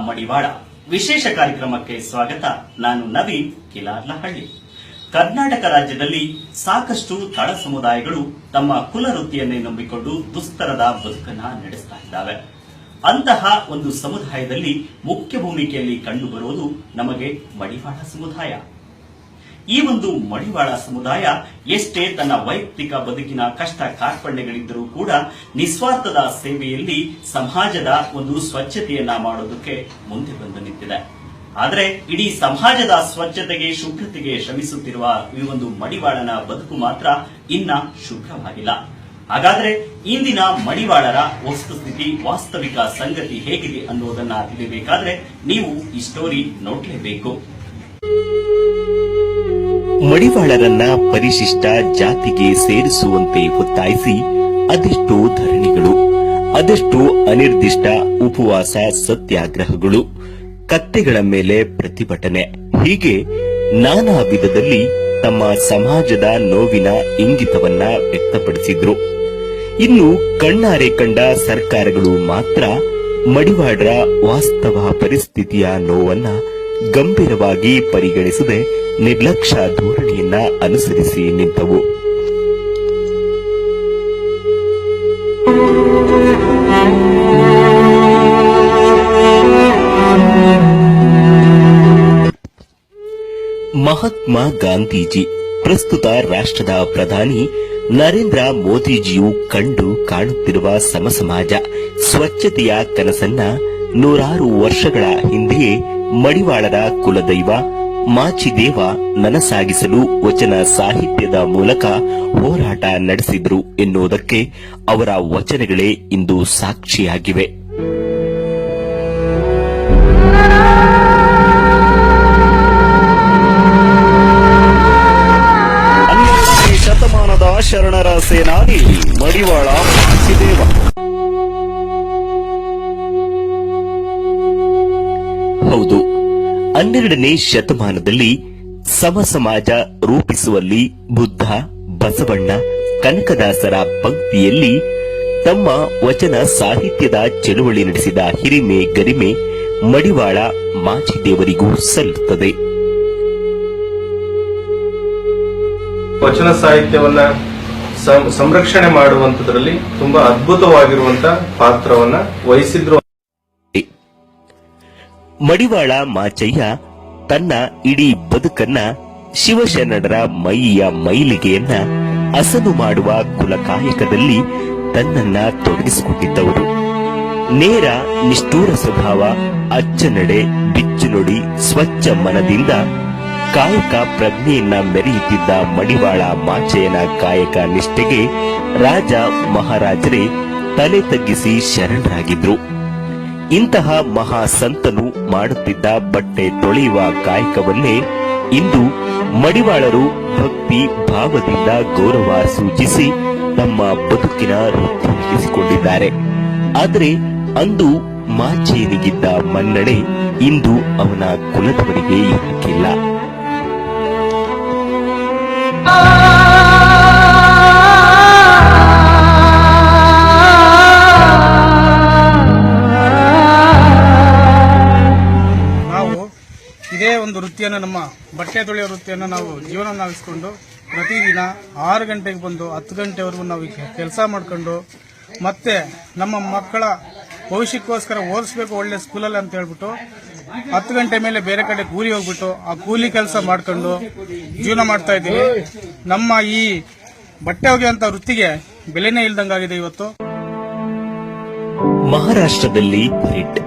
ಮಡಿವಾಳ ವಿಶೇಷ ಕಾರ್ಯಕ್ರಮಕ್ಕೆ ಸ್ವಾಗತ. ನಾನು ನವೀನ್ ಕಿಲಾರ್ಲಹಳ್ಳಿ. ಕರ್ನಾಟಕ ರಾಜ್ಯದಲ್ಲಿ ಸಾಕಷ್ಟು ತಳ ಸಮುದಾಯಗಳು ತಮ್ಮ ಕುಲ ವೃತ್ತಿಯನ್ನೇ ನಂಬಿಕೊಂಡು ದುಸ್ತರದ ಬದುಕನ್ನ ನಡೆಸ್ತಾ ಇದ್ದಾವೆ. ಅಂತಹ ಒಂದು ಸಮುದಾಯದಲ್ಲಿ ಮುಖ್ಯ ಭೂಮಿಕೆಯಲ್ಲಿ ಕಂಡುಬರುವುದು ನಮಗೆ ಮಡಿವಾಳ ಸಮುದಾಯ. ಈ ಒಂದು ಮಡಿವಾಳ ಸಮುದಾಯ ಎಷ್ಟೇ ತನ್ನ ವೈಯಕ್ತಿಕ ಬದುಕಿನ ಕಷ್ಟ ಕಾರ್ಪಣ್ಯಗಳಿದ್ದರೂ ಕೂಡ ನಿಸ್ವಾರ್ಥದ ಸೇವೆಯಲ್ಲಿ ಸಮಾಜದ ಒಂದು ಸ್ವಚ್ಛತೆಯನ್ನ ಮಾಡೋದಕ್ಕೆ ಮುಂದೆ ಬಂದು ನಿಂತಿದೆ. ಆದರೆ ಇಡೀ ಸಮಾಜದ ಸ್ವಚ್ಛತೆಗೆ ಶುಭ್ರತೆಗೆ ಶ್ರಮಿಸುತ್ತಿರುವ ಈ ಒಂದು ಮಡಿವಾಳನ ಬದುಕು ಮಾತ್ರ ಇನ್ನ ಶುಭ್ರವಾಗಿಲ್ಲ. ಹಾಗಾದ್ರೆ ಇಂದಿನ ಮಡಿವಾಳರ ವಸ್ತುಸ್ಥಿತಿ, ವಾಸ್ತವಿಕ ಸಂಗತಿ ಹೇಗಿದೆ ಅನ್ನೋದನ್ನ ತಿಳಿಯಬೇಕಾದ್ರೆ ನೀವು ಈ ಸ್ಟೋರಿ ನೋಡಲೇಬೇಕು. ಮಡಿವಾಳರನ್ನ ಪರಿಶಿಷ್ಟ ಜಾತಿಗೆ ಸೇರಿಸುವಂತೆ ಒತ್ತಾಯಿಸಿ ಅದೆಷ್ಟೋ ಧರಣಿಗಳು, ಅದೆಷ್ಟೋ ಅನಿರ್ದಿಷ್ಟ ಉಪವಾಸ ಸತ್ಯಾಗ್ರಹಗಳು, ಕತ್ತೆಗಳ ಮೇಲೆ ಪ್ರತಿಭಟನೆ, ಹೀಗೆ ನಾನಾ ವಿಧದಲ್ಲಿ ತಮ್ಮ ಸಮಾಜದ ನೋವಿನ ಇಂಗಿತವನ್ನ ವ್ಯಕ್ತಪಡಿಸಿದ್ರು. ಇನ್ನು ಕಣ್ಣಾರೆ ಕಂಡ ಸರ್ಕಾರಗಳು ಮಾತ್ರ ಮಡಿವಾಳರ ವಾಸ್ತವ ಪರಿಸ್ಥಿತಿಯ ನೋವನ್ನ ಗಂಭೀರವಾಗಿ ಪರಿಗಣಿಸದೆ ನಿರ್ಲಕ್ಷ್ಯ ಧೋರಣೆಯನ್ನ ಅನುಸರಿಸಿ ನಿಂತವು. ಮಹಾತ್ಮ ಗಾಂಧೀಜಿ, ಪ್ರಸ್ತುತ ರಾಷ್ಟ್ರದ ಪ್ರಧಾನಿ ನರೇಂದ್ರ ಮೋದಿಜಿಯು ಕಂಡು ಕಾಣುತ್ತಿರುವ ಸಮಸಮಾಜ, ಸ್ವಚ್ಛತೆಯ ಕನಸನ್ನ ನೂರಾರು ವರ್ಷಗಳ ಹಿಂದೆಯೇ ಮಡಿವಾಳರ ಕುಲದೈವ ಮಾಚಿದೇವ ನನಸಾಗಿಸಲು ವಚನ ಸಾಹಿತ್ಯದ ಮೂಲಕ ಹೋರಾಟ ನಡೆಸಿದ್ರು ಎನ್ನುವುದಕ್ಕೆ ಅವರ ವಚನಗಳೇ ಇಂದು ಸಾಕ್ಷಿಯಾಗಿವೆ. ಶತಮಾನದ ಶರಣರ ಸೇನಾನಿ ಮಡಿವಾಳ ಮಾಚಿದೇವ. ಹೌದು, 12ನೇ ಶತಮಾನದಲ್ಲಿ ಸಮಸಮಾಜ ರೂಪಿಸುವಲ್ಲಿ ಬುದ್ಧ, ಬಸವಣ್ಣ, ಕನಕದಾಸರ ಪಂಕ್ತಿಯಲ್ಲಿ ತಮ್ಮ ವಚನ ಸಾಹಿತ್ಯದ ಚಳುವಳಿ ನಡೆಸಿದ ಹಿರಿಮೆ ಗರಿಮೆ ಮಡಿವಾಳ ಮಾಚಿದೇವರಿಗೂ ಸಲ್ಲುತ್ತದೆ. ವಚನ ಸಾಹಿತ್ಯವನ್ನ ಸಂರಕ್ಷಣೆ ಮಾಡುವಂತದ್ರಲ್ಲಿ ತುಂಬಾ ಅದ್ಭುತವಾಗಿರುವಂತಹ ಪಾತ್ರವನ್ನ ವಹಿಸಿದ್ರು. ಮಡಿವಾಳ ಮಾಚಯ್ಯ ತನ್ನ ಇಡೀ ಬದುಕನ್ನ ಶಿವಶರಣರ ಮೈಯ ಮೈಲಿಗೆಯನ್ನ ಹಸನು ಮಾಡುವ ಕುಲಕಾಯಕದಲ್ಲಿ ತನ್ನನ್ನ ತೊಡಗಿಸಿಕೊಂಡಿದ್ದವರು. ನೇರ ನಿಷ್ಠೂರ ಸ್ವಭಾವ, ಅಚ್ಚನಡೆ, ಬಿಚ್ಚುನುಡಿ, ಸ್ವಚ್ಛ ಮನದಿಂದ ಕಾಯಕ ಪ್ರಜ್ಞೆಯನ್ನ ಮೆರೆಯುತ್ತಿದ್ದ ಮಡಿವಾಳ ಮಾಚಯ್ಯನ ಕಾಯಕ ನಿಷ್ಠೆಗೆ ರಾಜ ಮಹಾರಾಜರೇ ತಲೆ ತಗ್ಗಿಸಿ ಶರಣರಾಗಿದ್ರು. ಇಂತಹ ಮಹಾ ಸಂತನು ಮಾಡುತ್ತಿದ್ದ ಬಟ್ಟೆ ತೊಳೆಯುವ ಕಾಯಕವನ್ನೇ ಇಂದು ಮಡಿವಾಳರು ಭಕ್ತಿ ಭಾವದಿಂದ ಗೌರವ ಸೂಚಿಸಿ ತಮ್ಮ ಬದುಕಿನ ವೃತ್ತಿಯಾಗಿಸಿಕೊಂಡಿದ್ದಾರೆ. ಆದರೆ ಅಂದು ಮಾಚಯ್ಯನಿಗಿದ್ದ ಮನ್ನಣೆ ಇಂದು ಅವನ ಕುಲದವರಿಗೆ ಯಾಕಿಲ್ಲ? ಇದೇ ಒಂದು ವೃತ್ತಿಯನ್ನು, ನಮ್ಮ ಬಟ್ಟೆ ತೊಳೆಯೋ ವೃತ್ತಿಯನ್ನು ನಾವು ಜೀವನವಾಗಿಸಿಕೊಂಡು ಪ್ರತಿದಿನ 6 ಗಂಟೆಗೆ ಬಂದು 10 ಗಂಟೆವರೆಗೂ ನಾವು ಕೆಲಸ ಮಾಡಿಕೊಂಡು ಮತ್ತೆ ನಮ್ಮ ಮಕ್ಕಳ ಭವಿಷ್ಯಕ್ಕೋಸ್ಕರ ಓದಿಸ್ಬೇಕು ಒಳ್ಳೆ ಸ್ಕೂಲಲ್ಲಿ ಅಂತ ಹೇಳ್ಬಿಟ್ಟು 10 ಗಂಟೆ ಮೇಲೆ ಬೇರೆ ಕಡೆ ಕೂಲಿ ಹೋಗ್ಬಿಟ್ಟು ಆ ಕೂಲಿ ಕೆಲಸ ಮಾಡ್ಕೊಂಡು ಜೀವನ ಮಾಡ್ತಾ ಇದ್ದೀವಿ. ನಮ್ಮ ಈ ಬಟ್ಟೆ ಒಗೆಯುವಂತ ವೃತ್ತಿಗೆ ಬೆಲೆನೇ ಇಲ್ದಂಗಾಗಿದೆ ಇವತ್ತು. ಮಹಾರಾಷ್ಟ್ರದಲ್ಲಿ ಪರೇಡ್,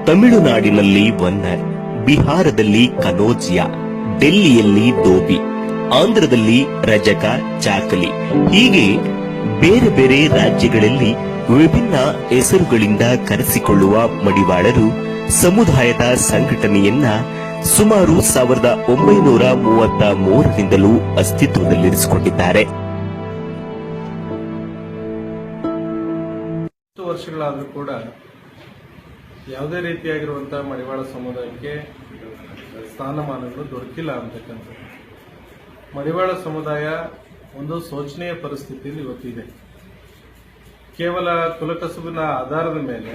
ತಮಿಳುನಾಡಿನಲ್ಲಿ ವನ್ನರ್, ಬಿಹಾರದಲ್ಲಿ ಕನೋಜಿಯಾ, ಡೆಲ್ಲಿಯಲ್ಲಿ ದೋಬಿ, ಆಂಧ್ರದಲ್ಲಿ ರಜಕ, ಚಾಕಲಿ, ಹೀಗೆ ಬೇರೆ ಬೇರೆ ರಾಜ್ಯಗಳಲ್ಲಿ ವಿಭಿನ್ನ ಹೆಸರುಗಳಿಂದ ಕರೆಸಿಕೊಳ್ಳುವ ಮಡಿವಾಳರು ಸಮುದಾಯದ ಸಂಘಟನೆಯನ್ನ ಸುಮಾರು 1933ರಿಂದಲೂ ಅಸ್ತಿತ್ವದಲ್ಲಿರಿಸಿಕೊಂಡಿದ್ದಾರೆ. ವರ್ಷಗಳಾದರೂ ಕೂಡ ಯಾವುದೇ ರೀತಿಯಾಗಿರುವಂತಹ ಮಡಿವಾಳ ಸಮುದಾಯಕ್ಕೆ ಸ್ಥಾನಮಾನಗಳು ದೊರಕಿಲ್ಲ ಅಂತಕ್ಕಂಥದ್ದು. ಮಡಿವಾಳ ಸಮುದಾಯ ಒಂದು ಶೋಚನೀಯ ಪರಿಸ್ಥಿತಿಯಲ್ಲಿ ಇವತ್ತಿದೆ. ಕೇವಲ ಕುಲಕಸುಬಿನ ಆಧಾರದ ಮೇಲೆ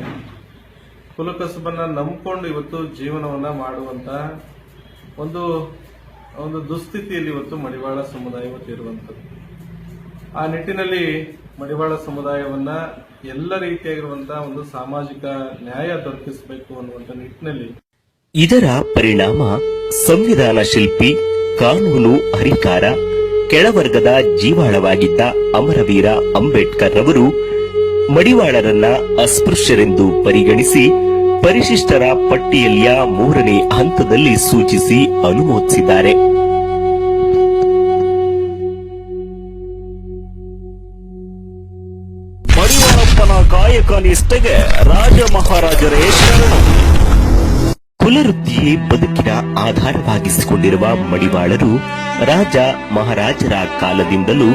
ಕುಲಕಸುಬನ್ನ ನಂಬಿಕೊಂಡು ಇವತ್ತು ಜೀವನವನ್ನ ಮಾಡುವಂತ ಒಂದು ದುಸ್ಥಿತಿಯಲ್ಲಿ ಇವತ್ತು ಮಡಿವಾಳ ಸಮುದಾಯ ಇವತ್ತು ಇರುವಂತದ್ದು. ಆ ನಿಟ್ಟಿನಲ್ಲಿ ಮಡಿವಾಳ ಸಮುದಾಯವನ್ನ ಎಲ್ಲ ರೀತಿಯಾಗಿರುವಂತಹ ಒಂದು ಸಾಮಾಜಿಕ ನ್ಯಾಯ ದೊರಕಿಸಬೇಕು ಅನ್ನುವಂತ ನಿಟ್ಟಿನಲ್ಲಿ ಇದರ ಪರಿಣಾಮ ಸಂವಿಧಾನ ಶಿಲ್ಪಿ, ಕಾನೂನು ಹರಿಕಾರ, ಕೆಳವರ್ಗದ ಜೀವಾಳವಾಗಿದ್ದ ಅಮರವೀರ ಅಂಬೇಡ್ಕರ್ ಅವರು ಮಡಿವಾಳರನ್ನ ಅಸ್ಪೃಶ್ಯರೆಂದು ಪರಿಗಣಿಸಿ ಪರಿಶಿಷ್ಟರ ಪಟ್ಟಿಯಲ್ಲಿಯ 3ನೇ ಹಂತದಲ್ಲಿ ಸೂಚಿಸಿ ಅನುಮೋದಿಸಿದ್ದಾರೆ. ಮಡಿವಾಳಪ್ಪನ ಕಾಯಕ ನಿಷ್ಠೆಗೆ ರಾಜ ಮಹಾರಾಜರೇ ಶರಣು. ಕುಲವೃತ್ತಿಯೇ ಬದುಕಿನ ಆಧಾರವಾಗಿಸಿಕೊಂಡಿರುವ ಮಡಿವಾಳರು ರಾಜ ಮಹಾರಾಜರ ಕಾಲದಿಂದಲೂ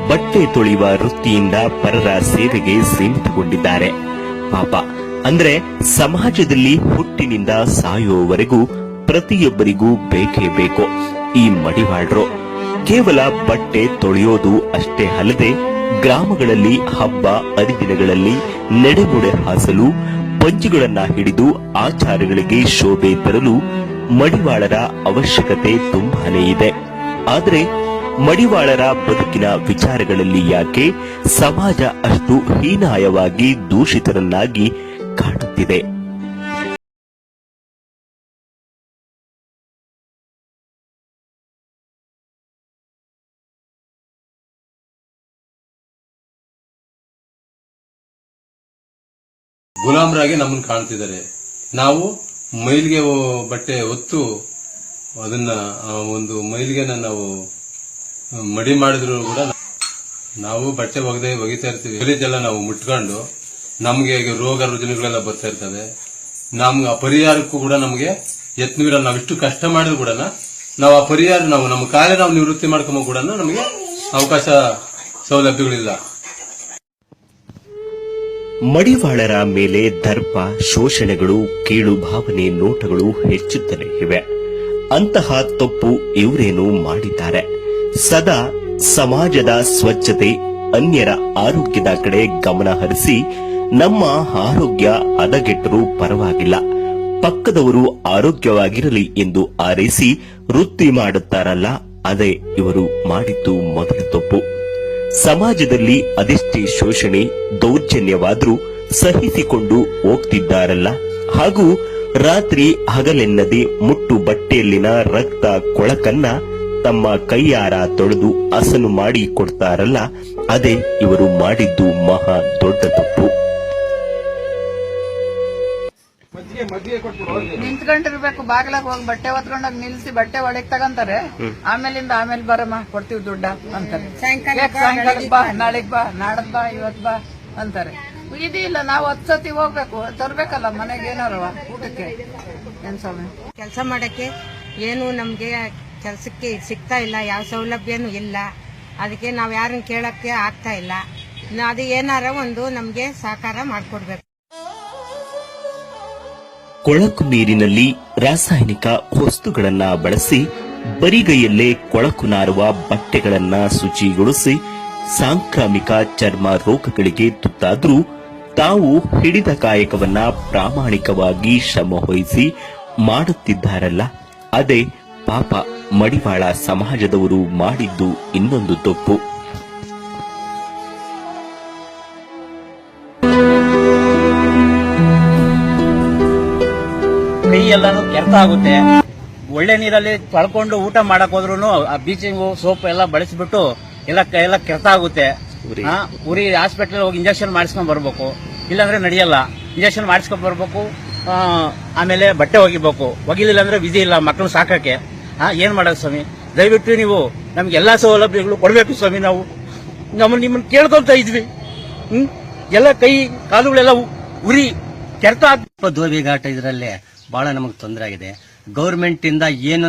ಬಟ್ಟೆ ತೊಳೆಯುವ ವೃತ್ತಿಯಿಂದ ಪರರ ಸೇವೆಗೆ ಸೀಮಿತಗೊಂಡಿದ್ದಾರೆ. ಪಾಪ ಅಂದ್ರೆ ಸಮಾಜದಲ್ಲಿ ಹುಟ್ಟಿನಿಂದ ಸಾಯುವವರೆಗೂ ಪ್ರತಿಯೊಬ್ಬರಿಗೂ ಬೇಕೇ ಬೇಕು ಈ ಮಡಿವಾಳರು. ಕೇವಲ ಬಟ್ಟೆ ತೊಳೆಯೋದು ಅಷ್ಟೇ ಅಲ್ಲದೆ ಗ್ರಾಮಗಳಲ್ಲಿ ಹಬ್ಬ ಹರಿದಿನಗಳಲ್ಲಿ ನಡೆಮುಡೆ ಹಾಸಲು ಪಂಜಿಗಳನ್ನ ಹಿಡಿದು ಆಚಾರಗಳಿಗೆ ಶೋಭೆ ತರಲು ಮಡಿವಾಳರ ಅವಶ್ಯಕತೆ ತುಂಬಾನೇ ಇದೆ. ಆದರೆ ಮಡಿವಾಳರ ಬದುಕಿನ ವಿಚಾರಗಳಲ್ಲಿ ಯಾಕೆ ಸಮಾಜ ಅಷ್ಟು ಹೀನಾಯವಾಗಿ ದೂಷಿತರನ್ನಾಗಿ ಕಾಣುತ್ತಿದೆ? ಗುಲಾಮರಾಗಿ ನಮ್ಮನ್ನು ಕಾಣ್ತಿದ್ದಾರೆ. ನಾವು ಮೈಲಿಗೆ ಬಟ್ಟೆ ಹೊತ್ತು ಅದನ್ನ ಒಂದು ಮೈಲಿಗೆನ ನಾವು ಮಡಿ ಮಾಡಿದ್ರು ಕೂಡ ನಾವು ಬಟ್ಟೆ ಒಗಿತಾ ಇರ್ತೀವಿ. ಗಲೀಜೆಲ್ಲ ನಾವು ಮುಟ್ಕೊಂಡು ನಮ್ಗೆ ರೋಗ ರುಜಿನಗಳೆಲ್ಲ ಬರ್ತಾ ಇರ್ತವೆ. ನಮ್ಗೆ ಆ ಪರಿಹಾರಕ್ಕೂ ಕೂಡ ನಮ್ಗೆ ಯತ್ನವಿರಲ್ಲ. ನಾವಿಷ್ಟು ಕಷ್ಟ ಮಾಡಿದ್ರು ಕೂಡ ನಾವು ಆ ಪರಿಹಾರ ನಮ್ಮ ಕಾರ್ಯ ನಾವು ನಿವೃತ್ತಿ ಮಾಡ್ಕೊಂಬ ಕೂಡ ನಮಗೆ ಅವಕಾಶ ಸೌಲಭ್ಯಗಳಿಲ್ಲ. ಮಡಿವಾಳರ ಮೇಲೆ ದರ್ಪ, ಶೋಷಣೆಗಳು, ಕೀಳು ಭಾವನೆ, ನೋಟಗಳು ಹೆಚ್ಚುತ್ತಲೇ ಇವೆ. ಅಂತಹ ತಪ್ಪು ಇವರೇನು ಮಾಡಿದ್ದಾರೆ? ಸದಾ ಸಮಾಜದ ಸ್ವಚ್ಛತೆ, ಅನ್ಯರ ಆರೋಗ್ಯದ ಕಡೆ ಗಮನ ಹರಿಸಿ ನಮ್ಮ ಆರೋಗ್ಯ ಹದಗೆಟ್ಟರೂ ಪರವಾಗಿಲ್ಲ, ಪಕ್ಕದವರು ಆರೋಗ್ಯವಾಗಿರಲಿ ಎಂದು ಆರೈಸಿ ವೃತ್ತಿ ಮಾಡುತ್ತಾರಲ್ಲ, ಅದೇ ಇವರು ಮಾಡಿದ್ದು ಮೊದಲ ತಪ್ಪು. ಸಮಾಜದಲ್ಲಿ ಅದೆಷ್ಟೇ ಶೋಷಣೆ, ದೌರ್ಜನ್ಯವಾದರೂ ಸಹಿಸಿಕೊಂಡು ಹೋಗ್ತಿದ್ದಾರಲ್ಲ, ಹಾಗೂ ರಾತ್ರಿ ಹಗಲೆನ್ನದೆ ಮುಟ್ಟು ಬಟ್ಟೆಯಲ್ಲಿನ ರಕ್ತ ಕೊಳಕನ್ನ ತಮ್ಮ ಕೈಯಾರ ತೊಳೆದು ಹಸನು ಮಾಡಿ ಕೊಡ್ತಾರಲ್ಲ, ಅದೇ ಇವರು ಮಾಡಿದ್ದು ಮಹಾ ದೊಡ್ಡ ತಪ್ಪು. ನಿಂತ್ಕೊಂಡಿರ್ಬೇಕು, ಬಾಗ್ಲಾಗ ಹೋಗಿ ಬಟ್ಟೆ ಹೊತ್ಕೊಂಡಾಗ ನಿಲ್ಸಿ ಬಟ್ಟೆ ಒಳಗ್ ತಗಂತಾರೆ. ಆಮೇಲೆ ಬರಮ್ಮ ಕೊಡ್ತೀವಿ ದುಡ್ಡ ಅಂತಾರೆ. ಸಾಯಂಕಾಲಕ್ಕೆ ಬಾ, ನಾಳೆಗ್ ಬಾ, ನಾಡದ್ ಬಾ, ಇವತ್ ಬಾ ಅಂತಾರೆ. ಇದಿಲ್ಲ, ನಾವು 10 ಸತಿ ಹೋಗ್ಬೇಕು, ತರ್ಬೇಕಲ್ಲ ಮನೆಗೆ ಏನಾರವ ಊಟಕ್ಕೆ. ಏನ್ ಸ್ವಾಮಿ, ಕೆಲಸ ಮಾಡಕ್ಕೆ ಏನು ನಮ್ಗೆ ಕೆಲಸಕ್ಕೆ ಸಿಗ್ತಾ ಇಲ್ಲ, ಯಾವ ಸೌಲಭ್ಯನೂ ಇಲ್ಲ. ಅದಕ್ಕೆ ನಾವ್ ಯಾರನ್ನ ಕೇಳಕ್ಕೆ ಆಗ್ತಾ ಇಲ್ಲ. ಅದು ಏನಾರ ಒಂದು ನಮ್ಗೆ ಸಹಕಾರ ಮಾಡ್ಕೊಡ್ಬೇಕು. ಕೊಳಕು ನೀರಿನಲ್ಲಿ ರಾಸಾಯನಿಕ ವಸ್ತುಗಳನ್ನ ಬಳಸಿ ಬರಿಗೈಯಲ್ಲೇ ಕೊಳಕು ನಾರುವ ಬಟ್ಟೆಗಳನ್ನ ಶುಚಿಗೊಳಿಸಿ ಸಾಂಕ್ರಾಮಿಕ ಚರ್ಮ ರೋಗಗಳಿಗೆ ತುತ್ತಾದ್ರೂ ತಾವು ಹಿಡಿದ ಕಾಯಕವನ್ನ ಪ್ರಾಮಾಣಿಕವಾಗಿ ಶ್ರಮವಹಿಸಿ ಮಾಡುತ್ತಿದ್ದಾರಲ್ಲ, ಅದೇ ಪಾಪ ಮಡಿವಾಳ ಸಮಾಜದವರು ಮಾಡಿದ್ದು ಇನ್ನೊಂದು ತಪ್ಪು. ಕೈ ಎಲ್ಲಾನು ಕೆರೆತ ಆಗುತ್ತೆ. ಒಳ್ಳೆ ನೀರಲ್ಲಿ ತೊಳ್ಕೊಂಡು ಊಟ ಮಾಡಕ್ ಹೋದ್ರು ಆ ಬೀಚಿಂಗು ಸೋಪ್ ಎಲ್ಲ ಬಳಸಿಬಿಟ್ಟು ಎಲ್ಲ ಕೈ ಎಲ್ಲ ಕೆರೆತ ಆಗುತ್ತೆ. ಉರಿ ಹಾಸ್ಪಿಟಲ್ ಹೋಗಿ ಇಂಜೆಕ್ಷನ್ ಮಾಡಿಸ್ಕೊಂಡ್ ಬರ್ಬೇಕು, ಇಲ್ಲಾಂದ್ರೆ ನಡೆಯಲ್ಲ. ಇಂಜೆಕ್ಷನ್ ಮಾಡಿಸ್ಕೊಂಡ್ ಬರ್ಬೇಕು, ಆಮೇಲೆ ಬಟ್ಟೆ ಒಗಿಬೇಕು. ಒಗಿಲಿಲ್ಲ ಅಂದ್ರೆ ವಿಧಿ ಇಲ್ಲ ಮಕ್ಕಳು ಸಾಕಕ್ಕೆ. ಏನ್ ಮಾಡೋದು ಸ್ವಾಮಿ? ದಯವಿಟ್ಟು ನೀವು ನಮ್ಗೆ ಎಲ್ಲಾ ಸೌಲಭ್ಯಗಳು ಕೊಡ್ಬೇಕು ಸ್ವಾಮಿ. ನಾವು ನಿಮ್ಮನ್ನ ಕೇಳ್ಕೊಂತ ಇದ್ವಿ. ಎಲ್ಲ ಕೈ ಕಾಲುಗಳೆಲ್ಲ ಉರಿ ಕೆರೆತ ಧೋಬಿ ಘಾಟ ಇದರಲ್ಲೇ ಬಹಳ ನಮಗೆ ತೊಂದರೆ ಆಗಿದೆ. ಗೌರ್ಮೆಂಟ್ ಇಂದ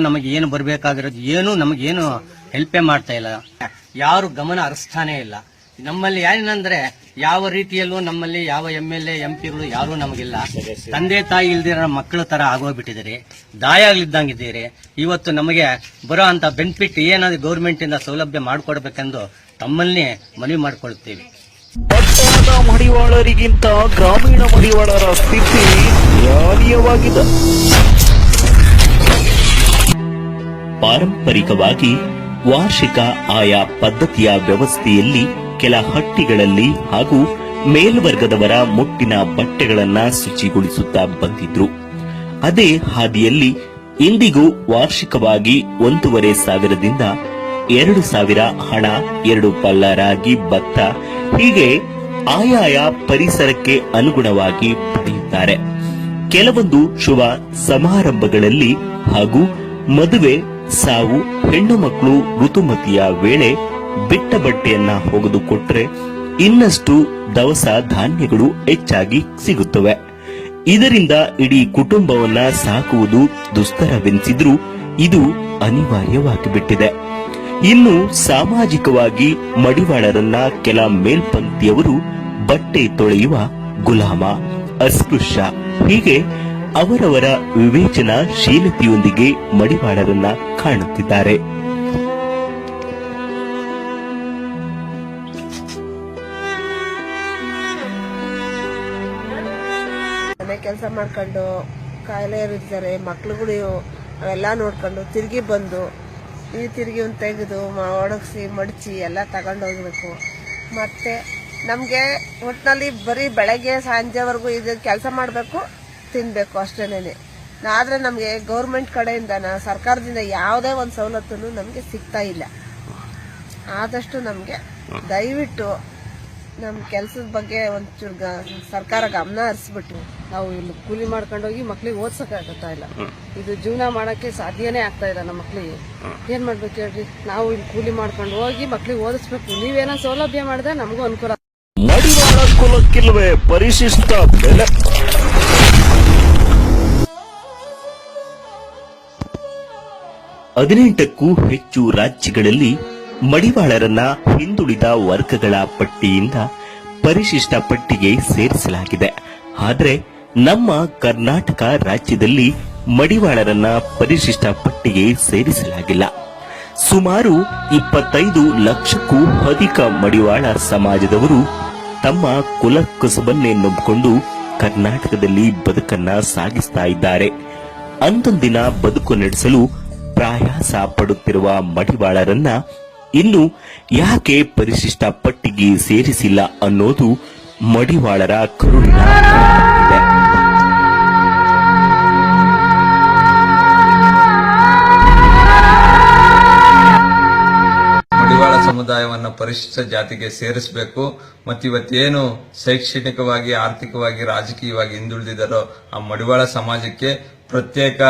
ನಮಗೆ ಏನು ಬರಬೇಕಾಗಿರೋದು ಏನು ನಮಗೇನು ಹೆಲ್ಪೇ ಮಾಡ್ತಾ ಇಲ್ಲ. ಯಾರು ಗಮನ ಹರಿಸ್ತಾನೆ ಇಲ್ಲ. ನಮ್ಮಲ್ಲಿ ಏನಂದ್ರೆ ಯಾವ ರೀತಿಯಲ್ಲೂ ನಮ್ಮಲ್ಲಿ ಯಾವ MLA MP ಗಳು ಯಾರು ನಮಗಿಲ್ಲ. ತಂದೆ ತಾಯಿ ಇಲ್ದಿರೋ ಮಕ್ಕಳ ತರ ಆಗೋಗ್ಬಿಟ್ಟಿದ್ದಾರೆ, ದಾಯಾಗ್ಲಿದ್ದಂಗಿದ್ದೀರಿ. ಇವತ್ತು ನಮಗೆ ಬರೋ ಅಂತ ಬೆನಿಫಿಟ್ ಏನಾದ್ರು ಗೌರ್ಮೆಂಟ್ ಇಂದ ಸೌಲಭ್ಯ ಮಾಡಿಕೊಡ್ಬೇಕೆಂದು ತಮ್ಮನ್ನೇ ಮನವಿ ಮಾಡಿಕೊಳ್ತೀವಿ. ಪಟ್ಟಣದ ಮಡಿವಾಳರಿಗಿಂತ ಗ್ರಾಮೀಣ ಮಡಿವಾಳರ ಸ್ಥಿತಿ ದಯನೀಯವಾಗಿದೆ. ಪಾರಂಪರಿಕವಾಗಿ ವಾರ್ಷಿಕ ಆಯಾ ಪದ್ಧತಿಯ ವ್ಯವಸ್ಥೆಯಲ್ಲಿ ಕೆಲ ಹಟ್ಟಿಗಳಲ್ಲಿ ಹಾಗೂ ಮೇಲ್ವರ್ಗದವರ ಮುಟ್ಟಿನ ಬಟ್ಟೆಗಳನ್ನ ಶುಚಿಗೊಳಿಸುತ್ತಾ ಬಂದಿದ್ರು. ಅದೇ ಹಾದಿಯಲ್ಲಿ ಇಂದಿಗೂ ವಾರ್ಷಿಕವಾಗಿ 1,500ದಿಂದ 2,000 ಹಣ, 2 ಪಲ್ಲ ರಾಗಿ, ಭತ್ತ ಹೀಗೆ ಆಯಾಯ ಪರಿಸರಕ್ಕೆ ಅನುಗುಣವಾಗಿ ಪಡೆಯುತ್ತಾರೆ. ಕೆಲವೊಂದು ಶುಭ ಸಮಾರಂಭಗಳಲ್ಲಿ ಹಾಗೂ ಮದುವೆ, ಸಾವು, ಹೆಣ್ಣು ಮಕ್ಕಳು ಋತುಮತಿಯ ವೇಳೆ ಬಿಟ್ಟ ಬಟ್ಟೆಯನ್ನ ಒಗೆದು ಕೊಟ್ರೆ ಇನ್ನಷ್ಟು ದವಸ ಧಾನ್ಯಗಳು ಹೆಚ್ಚಾಗಿ ಸಿಗುತ್ತವೆ. ಇದರಿಂದ ಇಡೀ ಕುಟುಂಬವನ್ನ ಸಾಕುವುದು ದುಸ್ತರವೆನಿಸಿದ್ರೂ ಇದು ಅನಿವಾರ್ಯವಾಗಿ ಬಿಟ್ಟಿದೆ. ಇನ್ನು ಸಾಮಾಜಿಕವಾಗಿ ಮಡಿವಾಳರನ್ನ ಕೆಲ ಮೇಲ್ಪಂಕ್ತಿಯವರು ಬಟ್ಟೆ ತೊಳೆಯುವ ಗುಲಾಮ, ಅಸ್ಪೃಶ್ಯ ಹೀಗೆ ಅವರವರ ವಿವೇಚನಾಶೀಲತೆಯೊಂದಿಗೆ ಮಡಿವಾಳರನ್ನ ಕಾಣುತ್ತಿದ್ದಾರೆ. ಮನೆ ಕೆಲಸ ಮಾಡ್ಕೊಂಡು ಕಾಯಿಲೆ ಇರ್ತಾರೆ, ಮಕ್ಳುಗಳು ಅವೆಲ್ಲ ನೋಡ್ಕೊಂಡು ತಿರುಗಿ ಬಂದು ಈ ತಿರುಗಿ ಒಂದು ತೆಗೆದು ಒಣಗಿಸಿ ಮಡಚಿ ಎಲ್ಲ ತಗೊಂಡೋಗ್ಬೇಕು. ಮತ್ತೆ ನಮಗೆ ಒಟ್ಟಿನಲ್ಲಿ ಬರೀ ಬೆಳಗ್ಗೆ ಸಂಜೆವರೆಗೂ ಇದು ಕೆಲಸ ಮಾಡಬೇಕು, ತಿನ್ಬೇಕು ಅಷ್ಟೇನೆ. ಆದ್ರೆ ನಮಗೆ ಗೌರ್ಮೆಂಟ್ ಕಡೆಯಿಂದ ಸರ್ಕಾರದಿಂದ ಯಾವುದೇ ಒಂದು ಸವಲತ್ತು ನಮಗೆ ಸಿಗ್ತಾ ಇಲ್ಲ. ಆದಷ್ಟು ನಮಗೆ ದಯವಿಟ್ಟು ನಮ್ಮ ಕೆಲಸದ ಬಗ್ಗೆ ಒಂಚೂರು ಸರ್ಕಾರ ಗಮನ ಹರಿಸ್ಬಿಟ್ಟು ನಾವು ಇಲ್ಲಿ ಕೂಲಿ ಮಾಡ್ಕೊಂಡೋಗಿ ಮಕ್ಳಿಗೆ ಓದ್ಸಕ್ಕಾಗತ್ತಾ ಇಲ್ಲ. ಇದು ಜೀವನ ಮಾಡಕ್ಕೆ ಸಾಧ್ಯನೇ ಆಗ್ತಾ ಇಲ್ಲ ನಮ್ಮ ಮಕ್ಳಿಗೆ. ಏನ್ ಮಾಡ್ಬೇಕು ಹೇಳ್ರಿ? ನಾವು ಇಲ್ಲಿ ಕೂಲಿ ಮಾಡ್ಕೊಂಡು ಹೋಗಿ ಮಕ್ಳಿಗೆ ಓದಿಸ್ಬೇಕು. ನೀವೇನೋ ಸೌಲಭ್ಯ ಮಾಡಿದ್ರೆ ನಮಗೂ ಅನುಕೂಲ. ಮಡಿವಾಳ ಕುಲಕ್ಕಿಲ್ವೇ ಪರಿಶಿಷ್ಟ ಬೆಲೆ? 18ಕ್ಕೂ ಹೆಚ್ಚು ರಾಜ್ಯಗಳಲ್ಲಿ ಮಡಿವಾಳರನ್ನ ಹಿಂದುಳಿದ ವರ್ಗಗಳ ಪಟ್ಟಿಯಿಂದ ಪರಿಶಿಷ್ಟ ಪಟ್ಟಿಗೆ ಸೇರಿಸಲಾಗಿದೆ. ಆದರೆ ನಮ್ಮ ಕರ್ನಾಟಕ ರಾಜ್ಯದಲ್ಲಿ ಮಡಿವಾಳರನ್ನ ಪರಿಶಿಷ್ಟ ಪಟ್ಟಿಗೆ ಸೇರಿಸಲಾಗಿಲ್ಲ. ಸುಮಾರು 25 ಲಕ್ಷಕ್ಕೂ ಅಧಿಕ ಮಡಿವಾಳ ಸಮಾಜದವರು ತಮ್ಮ ಕುಲಕಸುಬನ್ನೇ ನಂಬಿಕೊಂಡು ಕರ್ನಾಟಕದಲ್ಲಿ ಬದುಕನ್ನ ಸಾಗಿಸ್ತಾ ಇದ್ದಾರೆ. ಅಂದೊಂದಿನ ಬದುಕು ನಡೆಸಲು ಪ್ರಯಾಸ ಪಡುತ್ತಿರುವ ಮಡಿವಾಳರನ್ನ ಇನ್ನು ಯಾಕೆ ಪರಿಶಿಷ್ಟ ಪಟ್ಟಿಗೆ ಸೇರಿಸಿಲ್ಲ ಅನ್ನೋದು ಮಡಿವಾಳರ ಕರುಳಿನ ಇದೆ. ಮಡಿವಾಳ ಸಮುದಾಯವನ್ನು ಪರಿಶಿಷ್ಟ ಜಾತಿಗೆ ಸೇರಿಸಬೇಕು. ಮತ್ತಿವತ್ತೇನು ಶೈಕ್ಷಣಿಕವಾಗಿ, ಆರ್ಥಿಕವಾಗಿ, ರಾಜಕೀಯವಾಗಿ ಹಿಂದುಳಿದಿದ್ದಾರೋ ಆ ಮಡಿವಾಳ ಸಮಾಜಕ್ಕೆ ಪ್ರತ್ಯೇಕ